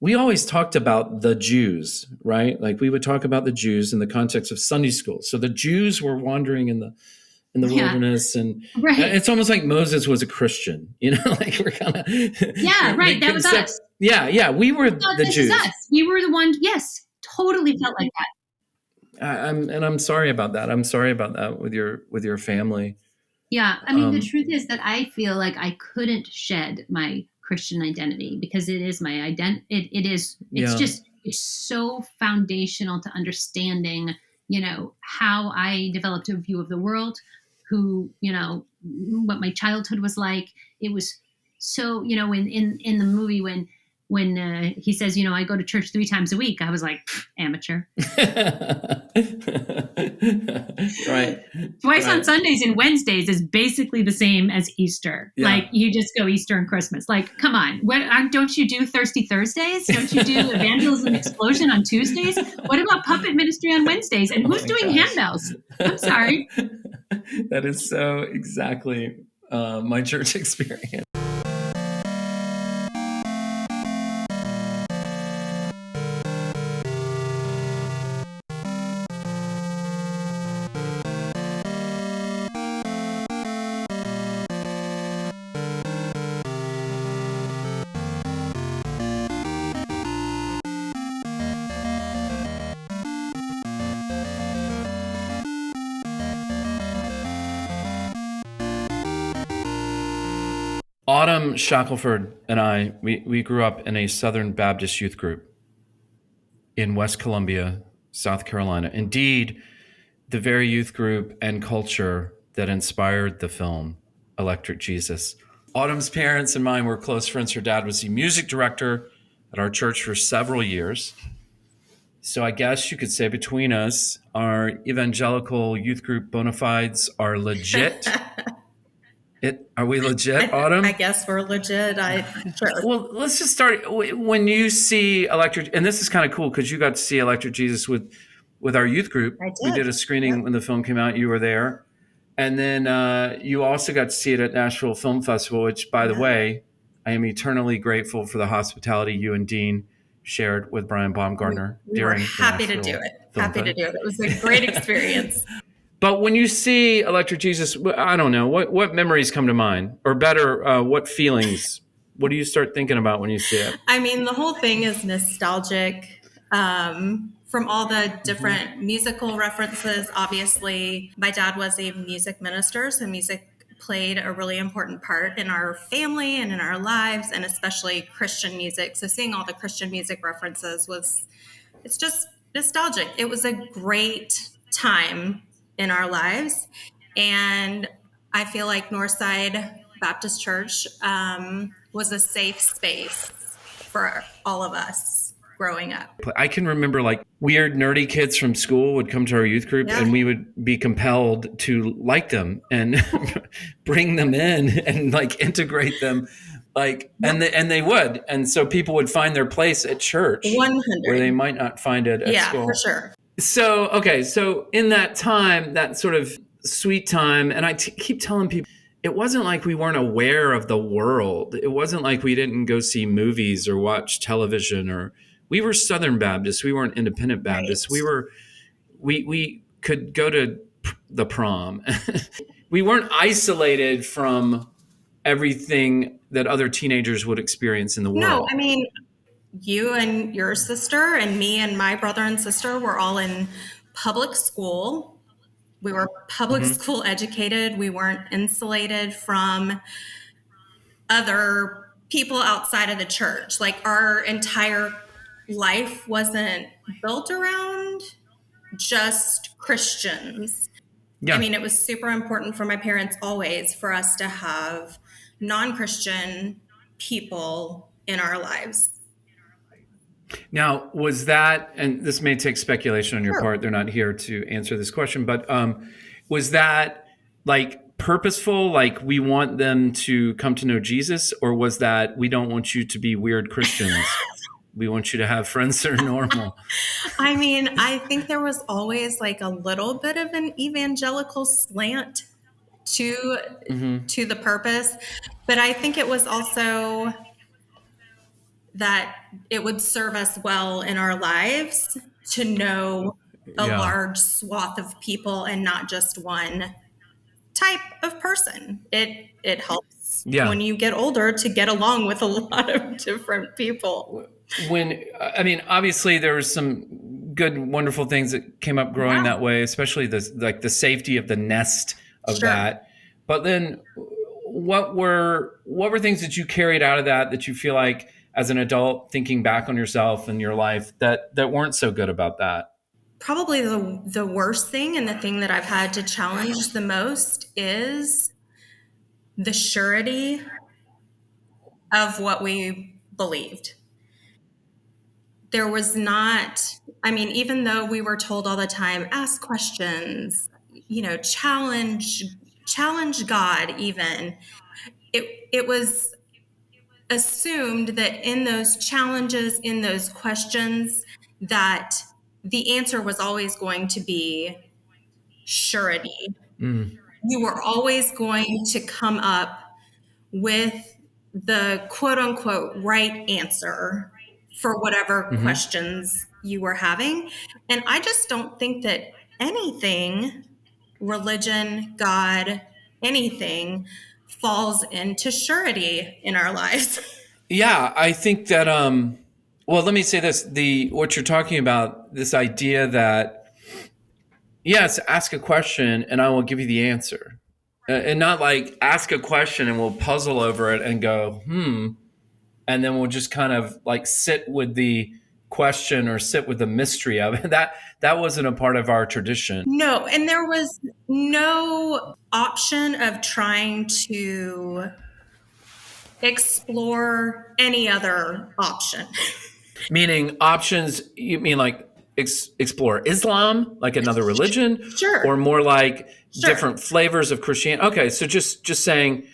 We always talked about the Jews, right? Like, we would talk about the Jews in the context of Sunday school. So the Jews were wandering in the wilderness, and it's almost like Moses was a Christian, like we're kind of right. That was us. We were the Jews. Us. We were the ones. Yes, totally felt like that. I'm sorry about that. I'm sorry about that with your family. Yeah, I mean, the truth is that I feel like I couldn't shed my Christian identity, because it is my identity. It is. It's so foundational to understanding, how I developed a view of the world, what my childhood was like. It was so, in the movie when he says, I go to church 3 times a week, I was like, amateur. Right. Twice on Sundays and Wednesdays is basically the same as Easter. Yeah. Like, you just go Easter and Christmas. Like, come on. Don't you do Thirsty Thursdays? Don't you do Evangelism Explosion on Tuesdays? What about puppet ministry on Wednesdays? And who's doing handbells? I'm sorry. That is so exactly my church experience. Autumn Shackelford and I, we grew up in a Southern Baptist youth group in West Columbia, South Carolina. Indeed, the very youth group and culture that inspired the film Electric Jesus. Autumn's parents and mine were close friends. Her dad was the music director at our church for several years. So I guess you could say between us, our evangelical youth group bona fides are legit. Are we legit, Autumn? I guess we're legit. Sure. Well, let's just start. When you see Electric, and this is kind of cool because you got to see Electric Jesus with our youth group. I did. We did a screening when the film came out. You were there. And then you also got to see it at Nashville Film Festival, which, by the way, I am eternally grateful for the hospitality you and Dean shared with Brian Baumgartner during the happy to do it. Happy to do it. It was a great experience. But when you see Electric Jesus, I don't know, what memories come to mind? Or better, what feelings? What do you start thinking about when you see it? I mean, the whole thing is nostalgic from all the different musical references. Obviously, my dad was a music minister, so music played a really important part in our family and in our lives, and especially Christian music. So seeing all the Christian music references it's just nostalgic. It was a great time in our lives. And I feel like Northside Baptist Church was a safe space for all of us growing up. I can remember like weird nerdy kids from school would come to our youth group and we would be compelled to like them and bring them in and like integrate them. Like, and they would. And so people would find their place at church 100. where they might not find it at school. Yeah, for sure. So, okay. So in that time, that sort of sweet time, and I keep telling people, it wasn't like we weren't aware of the world. It wasn't like we didn't go see movies or watch television, or we were Southern Baptists. We weren't Independent Baptists. Right. We could go to the prom. We weren't isolated from everything that other teenagers would experience in the world. No, I mean, you and your sister and me and my brother and sister were all in public school. We were public school educated. We weren't insulated from other people outside of the church. Like our entire life wasn't built around just Christians. Yeah. I mean, it was super important for my parents always for us to have non-Christian people in our lives. Now, was that, and this may take speculation on your Sure. part, they're not here to answer this question, but was that like purposeful, like we want them to come to know Jesus, or was that we don't want you to be weird Christians? We want you to have friends that are normal. I mean, I think there was always like a little bit of an evangelical slant to the purpose, but I think it was also that it would serve us well in our lives to know a large swath of people and not just one type of person. It helps when you get older to get along with a lot of different people. I mean, obviously there was some good, wonderful things that came up growing that way, especially the safety of the nest of that. But then what were things that you carried out of that you feel like as an adult thinking back on yourself and your life that weren't so good about that? Probably the worst thing and the thing that I've had to challenge the most is the surety of what we believed. There was not, I mean, even though we were told all the time, ask questions, challenge God even, it was assumed that in those challenges, in those questions, that the answer was always going to be surety. You were always going to come up with the quote unquote right answer for whatever questions you were having. And I just don't think that anything, religion, God, anything, falls into surety in our lives. Yeah, I think that, well, let me say this, what you're talking about, this idea that, yes, ask a question and I will give you the answer. And not like ask a question and we'll puzzle over it and go, and then we'll just kind of like sit with the question or sit with the mystery of it. That wasn't a part of our tradition. No, and there was no option of trying to explore any other option. Meaning options, you mean like explore Islam, like another religion? Sure. Or more like different flavors of Christianity? Okay, so just saying,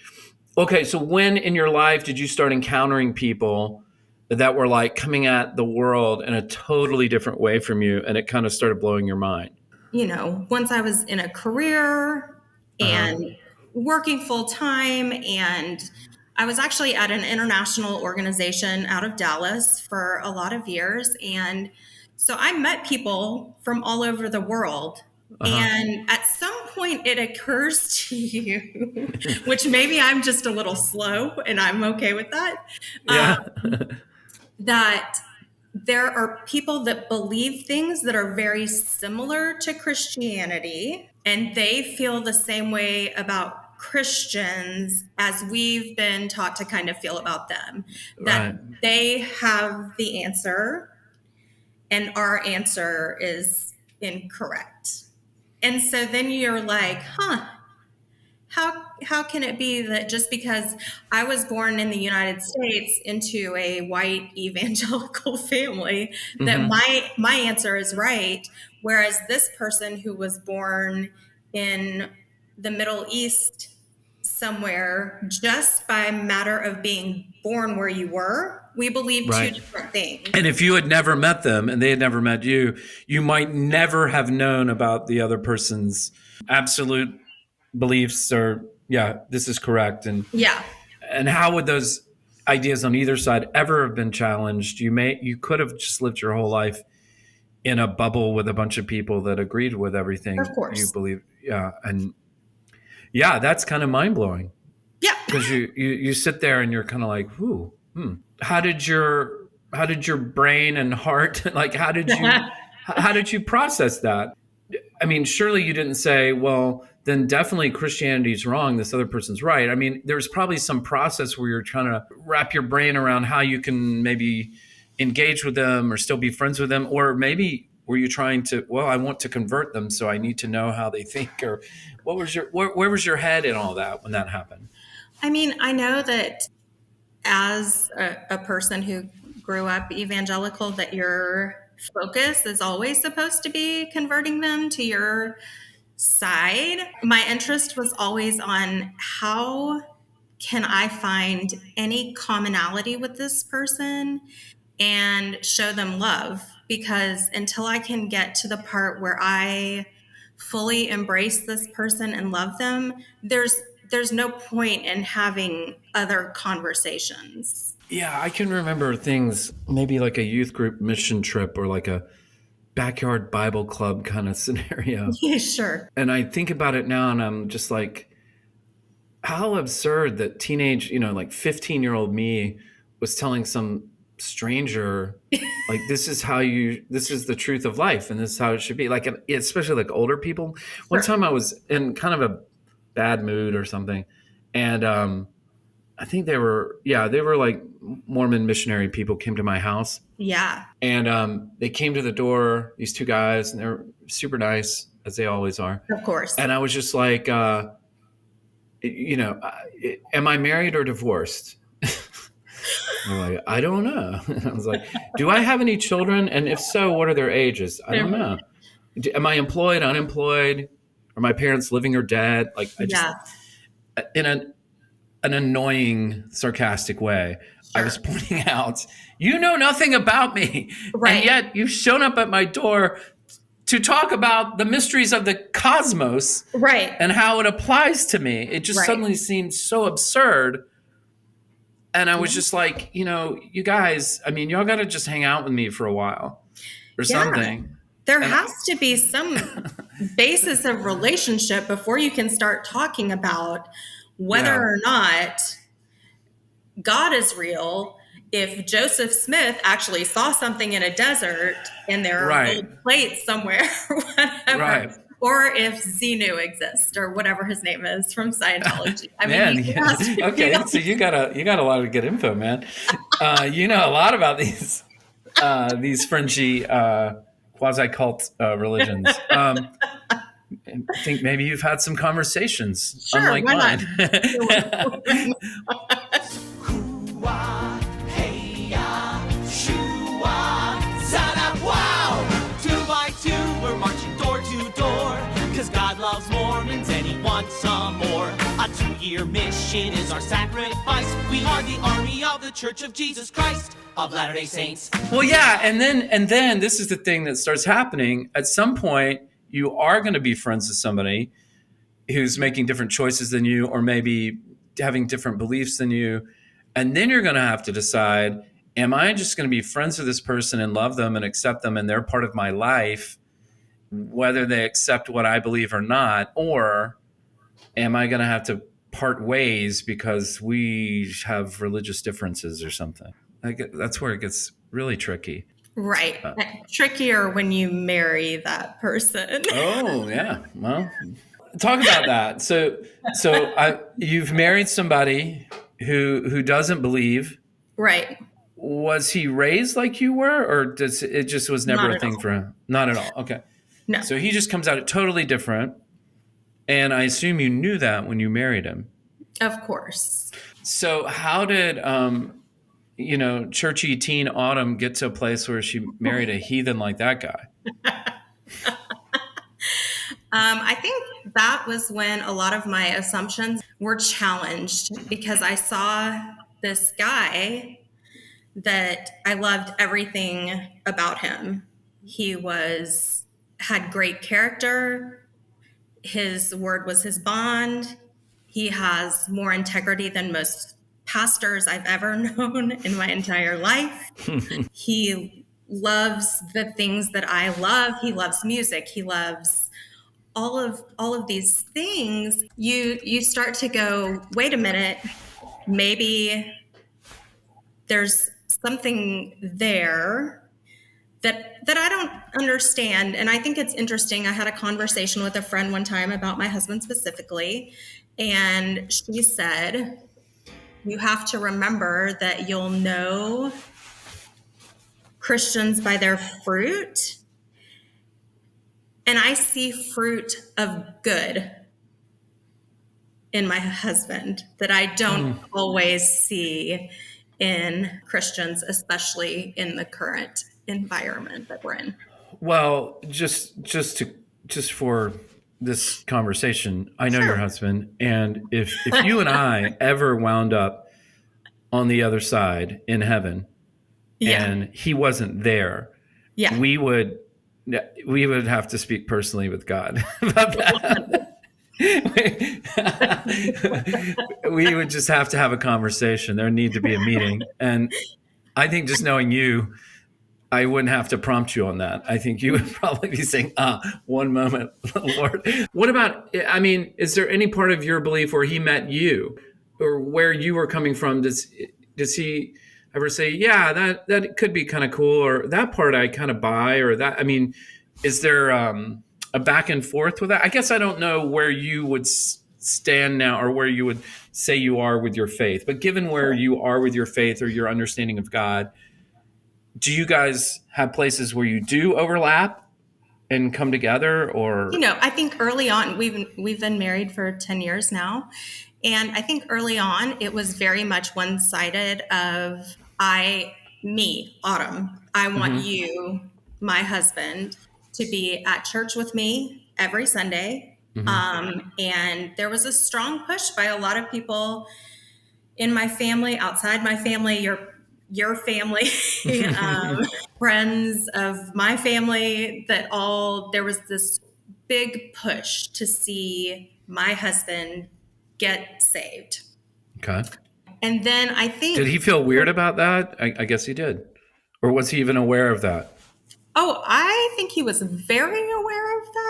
okay, so when in your life did you start encountering people that were like coming at the world in a totally different way from you and it kind of started blowing your mind? Once I was in a career and working full time, and I was actually at an international organization out of Dallas for a lot of years. And so I met people from all over the world. And at some point it occurs to you, which maybe I'm just a little slow and I'm okay with that, that there are people that believe things that are very similar to Christianity, and they feel the same way about Christians as we've been taught to kind of feel about them, that they have the answer and our answer is incorrect. And so then you're like, how can it be that just because I was born in the United States into a white evangelical family that my answer is right, whereas this person who was born in the Middle East somewhere, just by matter of being born where you were, we believe two different things. And if you had never met them and they had never met you, you might never have known about the other person's absolute beliefs or, this is correct. And how would those ideas on either side ever have been challenged? You could have just lived your whole life in a bubble with a bunch of people that agreed with everything you believe. And that's kind of mind blowing. Yeah. Because you sit there and you're kind of like, how did your brain and heart, like, how did you process that? I mean, surely you didn't say, well, then definitely Christianity's wrong, this other person's right. I mean, there's probably some process where you're trying to wrap your brain around how you can maybe engage with them or still be friends with them. Or maybe were you trying to, well, I want to convert them, so I need to know how they think? Or where was your head in all that when that happened? I mean, I know that as a person who grew up evangelical, that your focus is always supposed to be converting them to your side. My interest was always on how can I find any commonality with this person and show them love, because until I can get to the part where I fully embrace this person and love them, there's no point in having other conversations. Yeah, I can remember things, maybe like a youth group mission trip or like a backyard Bible club kind of scenario. Yeah, sure. And I think about it now and I'm just like, how absurd that teenage, like 15-year-old me was telling some stranger, like, this is the truth of life and this is how it should be. Like, especially like older people. One time I was in kind of a bad mood or something. And I think they were like Mormon missionary people came to my house. Yeah. And they came to the door, these two guys, and they're super nice, as they always are. Of course. And I was just like, am I married or divorced? I'm like, I don't know. I was like, do I have any children? And if so, what are their ages? I don't know. Am I employed, unemployed? Are my parents living or dead? Like, I just, in an annoying, sarcastic way, I was pointing out, you know nothing about me. Right. And yet you've shown up at my door to talk about the mysteries of the cosmos. Right. And how it applies to me. It just suddenly seemed so absurd. And I was just like, you guys, I mean, y'all got to just hang out with me for a while or something. There has to be some basis of relationship before you can start talking about whether or not God is real. If Joseph Smith actually saw something in a desert and there are old plates somewhere, whatever. Right. Or if Xenu exists, or whatever his name is from Scientology. I mean, okay, so you got a lot of good info, man. You know a lot about these fringy quasi-cult religions. I think maybe you've had some conversations, unlike mine. Mormons and he wants some more. A 2-year mission is our sacrifice. We are the army of the Church of Jesus Christ of Latter-day Saints. Well, yeah, and then this is the thing that starts happening. At some point, you are going to be friends with somebody who's making different choices than you, or maybe having different beliefs than you, and then you're going to have to decide: am I just going to be friends with this person and love them and accept them, and they're part of my life, whether they accept what I believe or not, or am I going to have to part ways because we have religious differences or something? That's where it gets really tricky. Right. Trickier when you marry that person. Oh, yeah. Well, talk about that. So you've married somebody who doesn't believe. Right. Was he raised like you were, or it just was never a thing for him? Not at all. Okay. No. So he just comes out totally different. And I assume you knew that when you married him. Of course. So how did, churchy teen Autumn get to a place where she married a heathen like that guy? I think that was when a lot of my assumptions were challenged because I saw this guy that I loved everything about him. He had great character. His word was his bond. He has more integrity than most pastors I've ever known in my entire life. He loves the things that I love. He loves music. He loves all of these things. You start to go, wait a minute, maybe there's something there that I don't understand. And I think it's interesting. I had a conversation with a friend one time about my husband specifically, and she said, you have to remember that you'll know Christians by their fruit. And I see fruit of good in my husband that I don't always see in Christians, especially in the current environment that we're in. Well, just for this conversation, I know your husband, and if you and I ever wound up on the other side in heaven, and he wasn't there, we would have to speak personally with God about that. We would just have to have a conversation. There need to be a meeting, and I think just knowing you, I wouldn't have to prompt you on that. I think you would probably be saying, one moment, Lord. What about, is there any part of your belief where he met you or where you were coming from? Does he ever say, yeah, that could be kind of cool, or that part I kind of buy, or that, is there a back and forth with that? I guess I don't know where you would stand now or where you would say you are with your faith, but given where you are with your faith or your understanding of God, do you guys have places where you do overlap and come together? Or I think early on, we've been married for 10 years now, and I think early on it was very much one-sided of Autumn, I want you, my husband, to be at church with me every Sunday. And there was a strong push by a lot of people in my family, outside my family, your family, friends of my family, there was this big push to see my husband get saved. Okay. And then I think... Did he feel weird about that? I guess he did. Or was he even aware of that? Oh, I think he was very aware of that.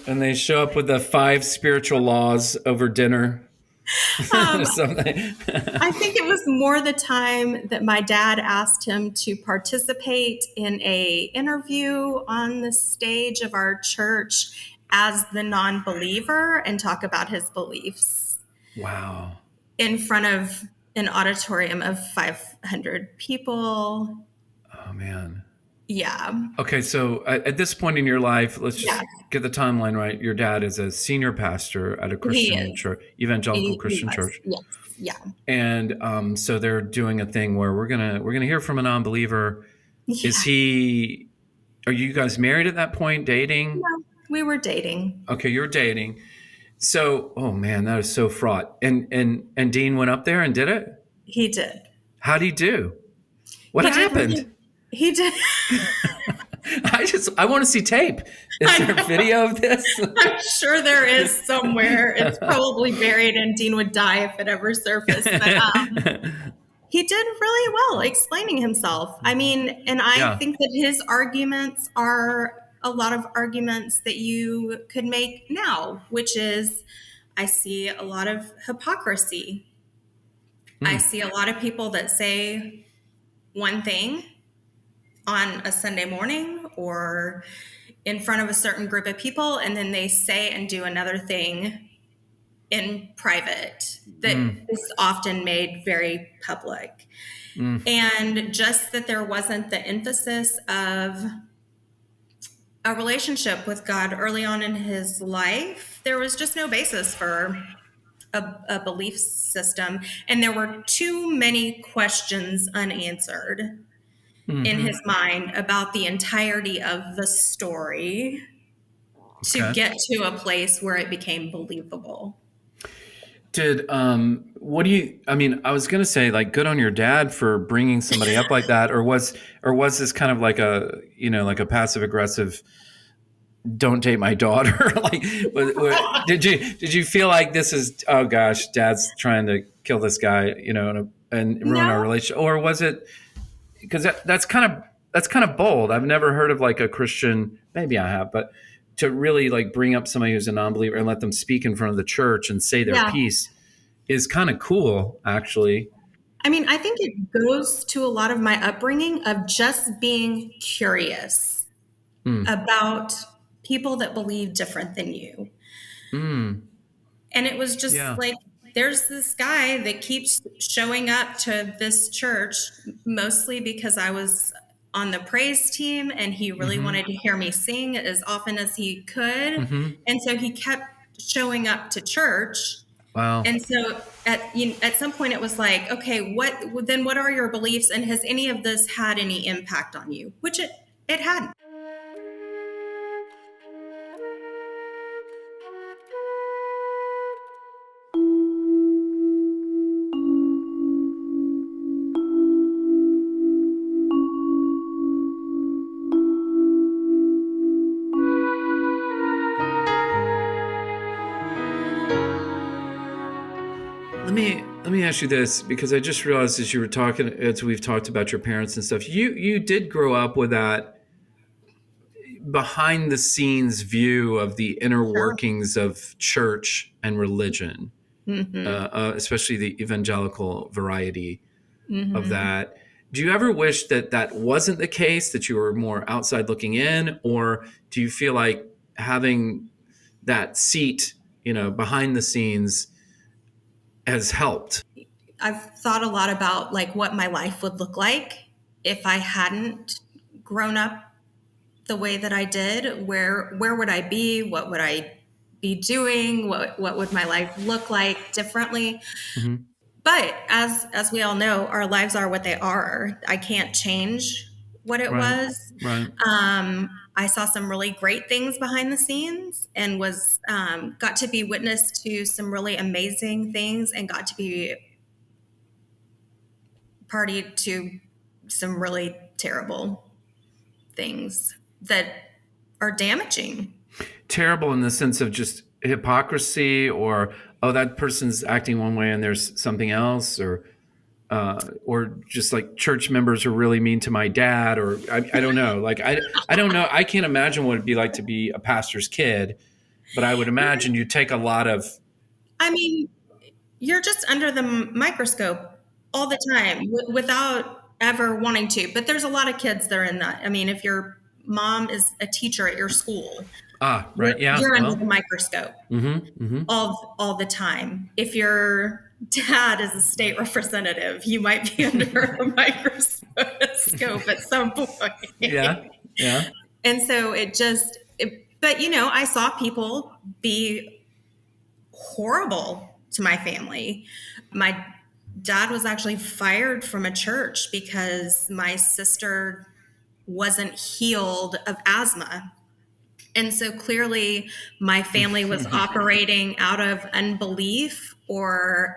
when they show up with the 5 spiritual laws over dinner. Something. I think it was more the time that my dad asked him to participate in a interview on the stage of our church as the non-believer and talk about his beliefs. Wow. In front of an auditorium of 500 people. Oh, man. Yeah. Okay, so at this point in your life, let's just get the timeline right. Your dad is a senior pastor at a Christian church, evangelical Christian church. Yes. Yeah. And so they're doing a thing where we're gonna hear from a non-believer. Yeah. Are you guys married at that point? Dating? No, we were dating. Okay, you're dating. So, oh man, that is so fraught. And Dean went up there and did it? He did. How'd he do? What happened? He did. I want to see tape. Is there a video of this? I'm sure there is somewhere. It's probably buried, and Dean would die if it ever surfaced. But he did really well explaining himself. And I think that his arguments are a lot of arguments that you could make now, which is I see a lot of hypocrisy. I see a lot of people that say one thing on a Sunday morning or in front of a certain group of people, and then they say and do another thing in private that is often made very public. And just that there wasn't the emphasis of a relationship with God early on in his life, there was just no basis for a belief system. And there were too many questions unanswered in his mind about the entirety of the story to get to a place where it became believable. Did what do you? I mean, I was gonna say like, good on your dad for bringing somebody up like that, or was this kind of like a like a passive aggressive, don't date my daughter? Like, did you feel like this is, oh gosh, dad's trying to kill this guy, and ruin our relationship, or was it because that's kind of bold? I've never heard of like a Christian, maybe I have, but to really like bring up somebody who's a non-believer and let them speak in front of the church and say their piece is kind of cool, actually. I mean, I think it goes to a lot of my upbringing of just being curious about people that believe different than you. And it was just like, there's this guy that keeps showing up to this church, mostly because I was on the praise team and he really wanted to hear me sing as often as he could. And so he kept showing up to church. Wow. And so at some point it was like, okay, what are your beliefs? And has any of this had any impact on you? Which it hadn't. Let me ask you this, because I just realized as you were talking, as we've talked about your parents and stuff, you did grow up with that behind the scenes view of the inner workings of church and religion, especially the evangelical variety of that. Do you ever wish that wasn't the case, that you were more outside looking in, or do you feel like having that seat, behind the scenes has helped? I've thought a lot about like what my life would look like if I hadn't grown up the way that I did. Where would I be? What would I be doing? What would my life look like differently? But as we all know, our lives are what they are. I can't change what it was. Right. I saw some really great things behind the scenes and was got to be witness to some really amazing things and got to be party to some really terrible things that are damaging. Terrible in the sense of just hypocrisy, or, oh, that person's acting one way and there's something else, or just like church members are really mean to my dad, or I don't know. Like, I don't know. I can't imagine what it'd be like to be a pastor's kid, but I would imagine you take a lot of. I mean, you're just under the microscope all the time without ever wanting to. But there's a lot of kids that are in that. I mean, if your mom is a teacher at your school, right, you're under the microscope all the time. If your dad is a state representative, you might be under a microscope at some point. Yeah. And so but I saw people be horrible to my family. My dad was actually fired from a church because my sister wasn't healed of asthma. And so clearly my family was operating out of unbelief or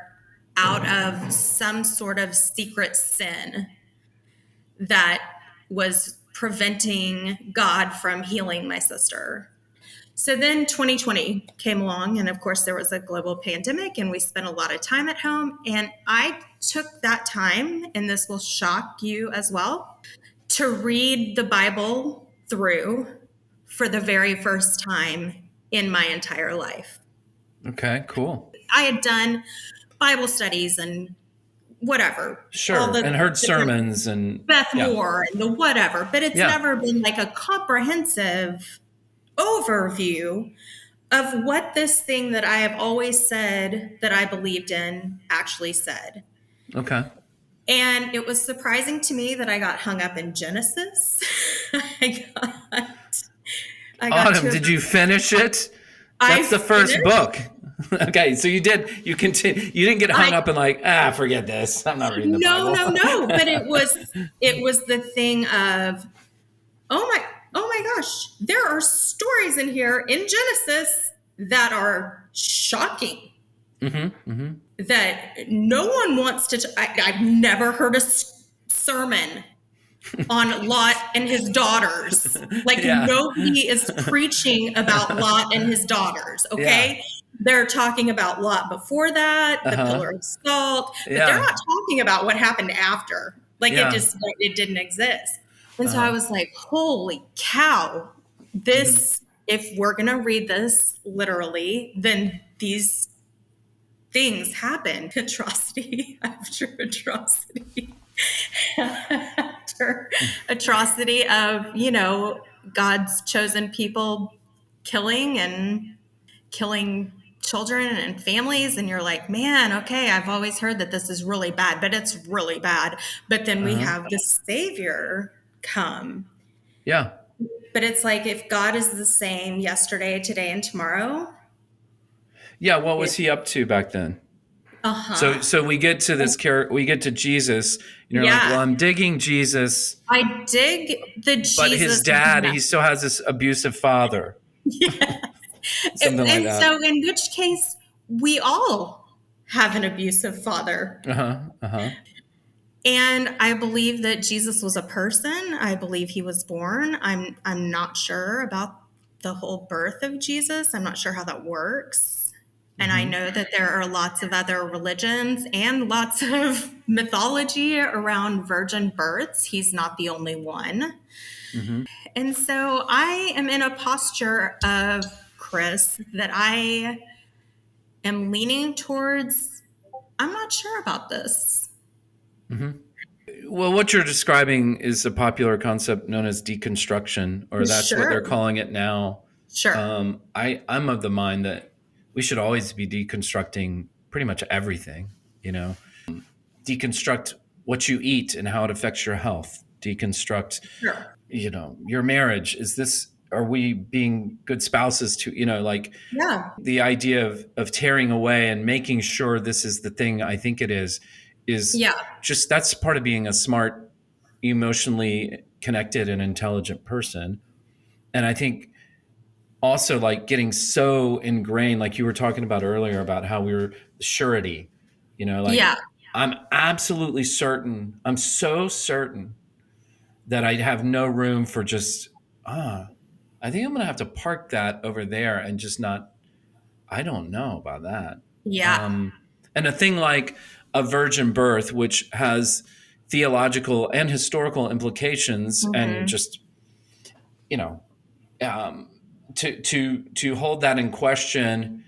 out of some sort of secret sin that was preventing God from healing my sister. So then 2020 came along, and of course there was a global pandemic, and we spent a lot of time at home. And I took that time, and this will shock you as well, to read the Bible through for the very first time in my entire life. Okay, cool. I had done Bible studies and whatever. Sure, and heard sermons and Beth Moore and the whatever, but it's never been like a comprehensive overview of what this thing that I have always said that I believed in actually said. Okay. And it was surprising to me that I got hung up in Genesis. I got Autumn, did you finish it? That's the first book. Okay, so you did. You continue. You didn't get hung up and like, forget this. I'm not reading the Bible. No. But it was the thing of, oh my gosh, there are stories in here in Genesis that are shocking. That no one wants to. I've never heard a sermon on Lot and his daughters. Like nobody is preaching about Lot and his daughters. Okay. They're talking about Lot before that, the pillar of salt, but they're not talking about what happened after. Like it didn't exist. And so I was like, holy cow, this, if we're going to read this literally, then these things happen. Atrocity after atrocity. After atrocity of, God's chosen people killing children and families. And you're like, man, okay, I've always heard that this is really bad, but it's really bad. But then we have the Savior come. Yeah. But it's like, if God is the same yesterday, today, and tomorrow. Yeah. What was he up to back then? So we get to this character, we get to Jesus, and you're like, well, I'm digging Jesus. I dig the Jesus. But his dad, he still has this abusive father. Yes. Something like that. So in which case, we all have an abusive father. And I believe that Jesus was a person. I believe he was born. I'm not sure about the whole birth of Jesus. I'm not sure how that works. And I know that there are lots of other religions and lots of mythology around virgin births. He's not the only one. And so I am in a posture of, Chris, that I am leaning towards, I'm not sure about this. Well, what you're describing is a popular concept known as deconstruction, or that's what they're calling it now. I'm of the mind that we should always be deconstructing pretty much everything, deconstruct what you eat and how it affects your health, deconstruct, your marriage. Are we being good spouses to, the idea of tearing away and making sure this is the thing I think it is just, that's part of being a smart, emotionally connected and intelligent person. And I think also like getting so ingrained, like you were talking about earlier about how we were surety, I'm absolutely certain. I'm so certain that I have no room for just, I think I'm going to have to park that over there and just not, I don't know about that. And a thing like a virgin birth, which has theological and historical implications and just, to hold that in question.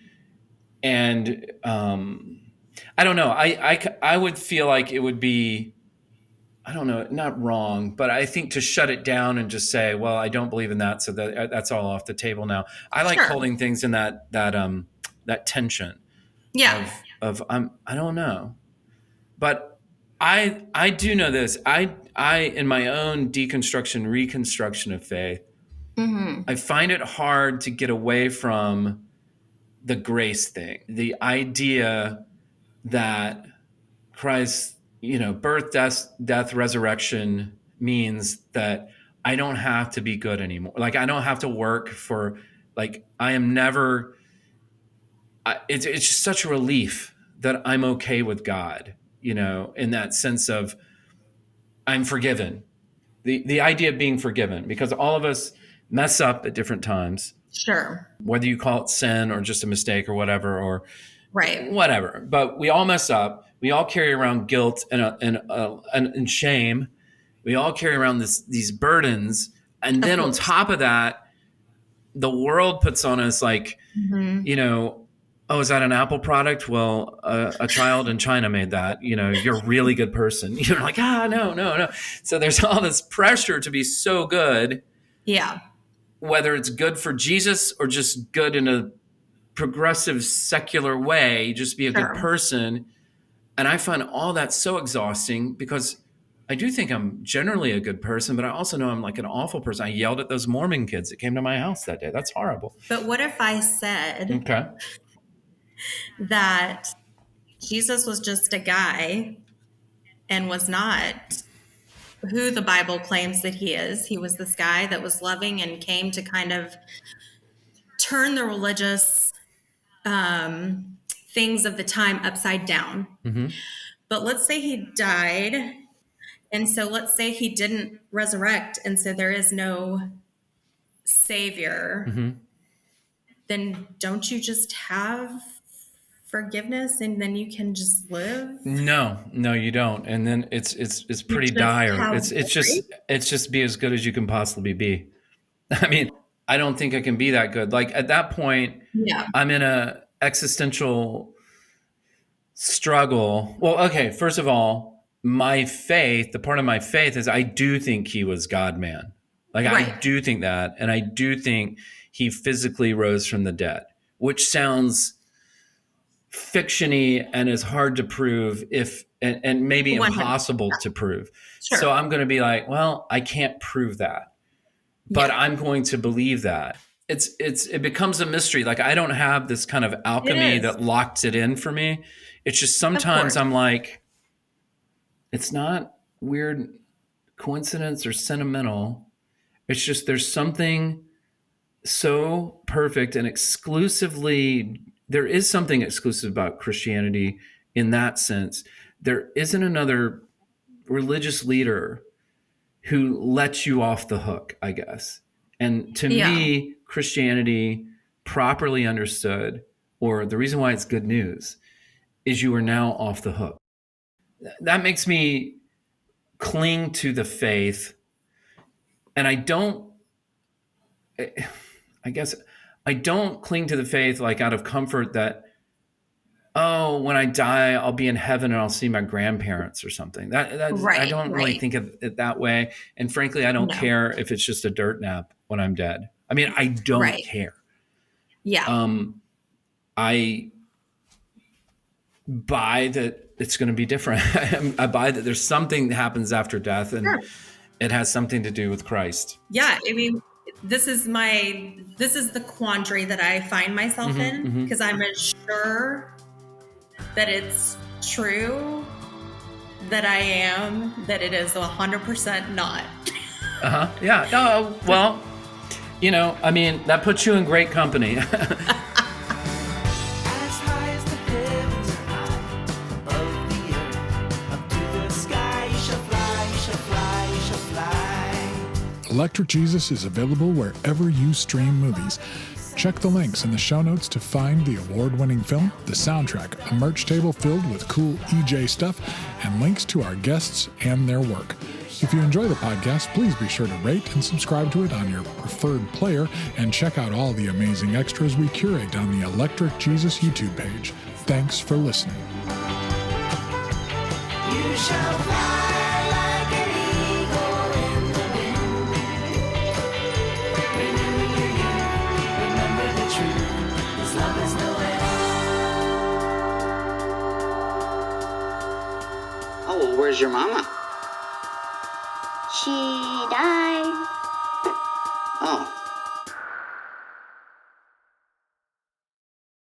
And I don't know, I would feel like it would be, I don't know, not wrong, but I think to shut it down and just say, well, I don't believe in that, so that's all off the table now. I like holding things in that tension of I don't know. But I do know this. I in my own deconstruction, reconstruction of faith, I find it hard to get away from the grace thing, the idea that Christ, birth, death, resurrection means that I don't have to be good anymore. Like I don't have to work for, like I am never, it's just such a relief that I'm okay with God, in that sense of I'm forgiven. The idea of being forgiven, because all of us mess up at different times. Whether you call it sin or just a mistake or whatever, or whatever, but we all mess up. We all carry around guilt and shame. We all carry around these burdens. And then on top of that, the world puts on us like, oh, is that an Apple product? Well, a child in China made that. You're a really good person. You're like, no. So there's all this pressure to be so good. Yeah. Whether it's good for Jesus or just good in a progressive secular way, just be a good person. And I find all that so exhausting because I do think I'm generally a good person, but I also know I'm like an awful person. I yelled at those Mormon kids that came to my house that day. That's horrible. But what if I said Okay. that Jesus was just a guy and was not who the Bible claims that he is? He was this guy that was loving and came to kind of turn the religious things of the time upside down. Mm-hmm. But let's say he died, and so let's say he didn't resurrect, and so there is no savior. Mm-hmm. Then don't you just have forgiveness and then you can just live? No, you don't. And then it's pretty dire. It's just be as good as you can possibly be. I mean, I don't think I can be that good. Like at that point, I'm in a existential struggle. Well, okay, first of all, my faith, the part of my faith is I do think he was God-man. Like I do think that, and I do think he physically rose from the dead, which sounds fiction-y and is hard to prove and maybe impossible to prove. Sure. So I'm going to be like, well, I can't prove that, but I'm going to believe that. It becomes a mystery. Like I don't have this kind of alchemy that locks it in for me. It's just sometimes I'm like, it's not weird coincidence or sentimental. It's just there's something so perfect and exclusively, there is something exclusive about Christianity in that sense. There isn't another religious leader who lets you off the hook, I guess. And to me, Christianity properly understood, or the reason why it's good news, is you are now off the hook. That makes me cling to the faith. And I don't cling to the faith like out of comfort that, oh, when I die, I'll be in heaven and I'll see my grandparents or something. I don't really think of it that way. And frankly, I don't care if it's just a dirt nap when I'm dead. I mean, I don't care. Yeah. I buy that it's going to be different. I buy that there's something that happens after death, and it has something to do with Christ. Yeah. I mean, this is the quandary that I find myself in, because I'm as sure that it's true that I am, that it is 100% not. Yeah. Oh, well, I mean, that puts you in great company. Electric Jesus is available wherever you stream movies. Check the links in the show notes to find the award-winning film, the soundtrack, a merch table filled with cool EJ stuff, and links to our guests and their work. If you enjoy the podcast, please be sure to rate and subscribe to it on your preferred player, and check out all the amazing extras we curate on the Electric Jesus YouTube page. Thanks for listening. You shall fly like an eagle in the wind. Renew your youth, remember the truth, 'cause love is no end. Oh, well, where's your mama? She died.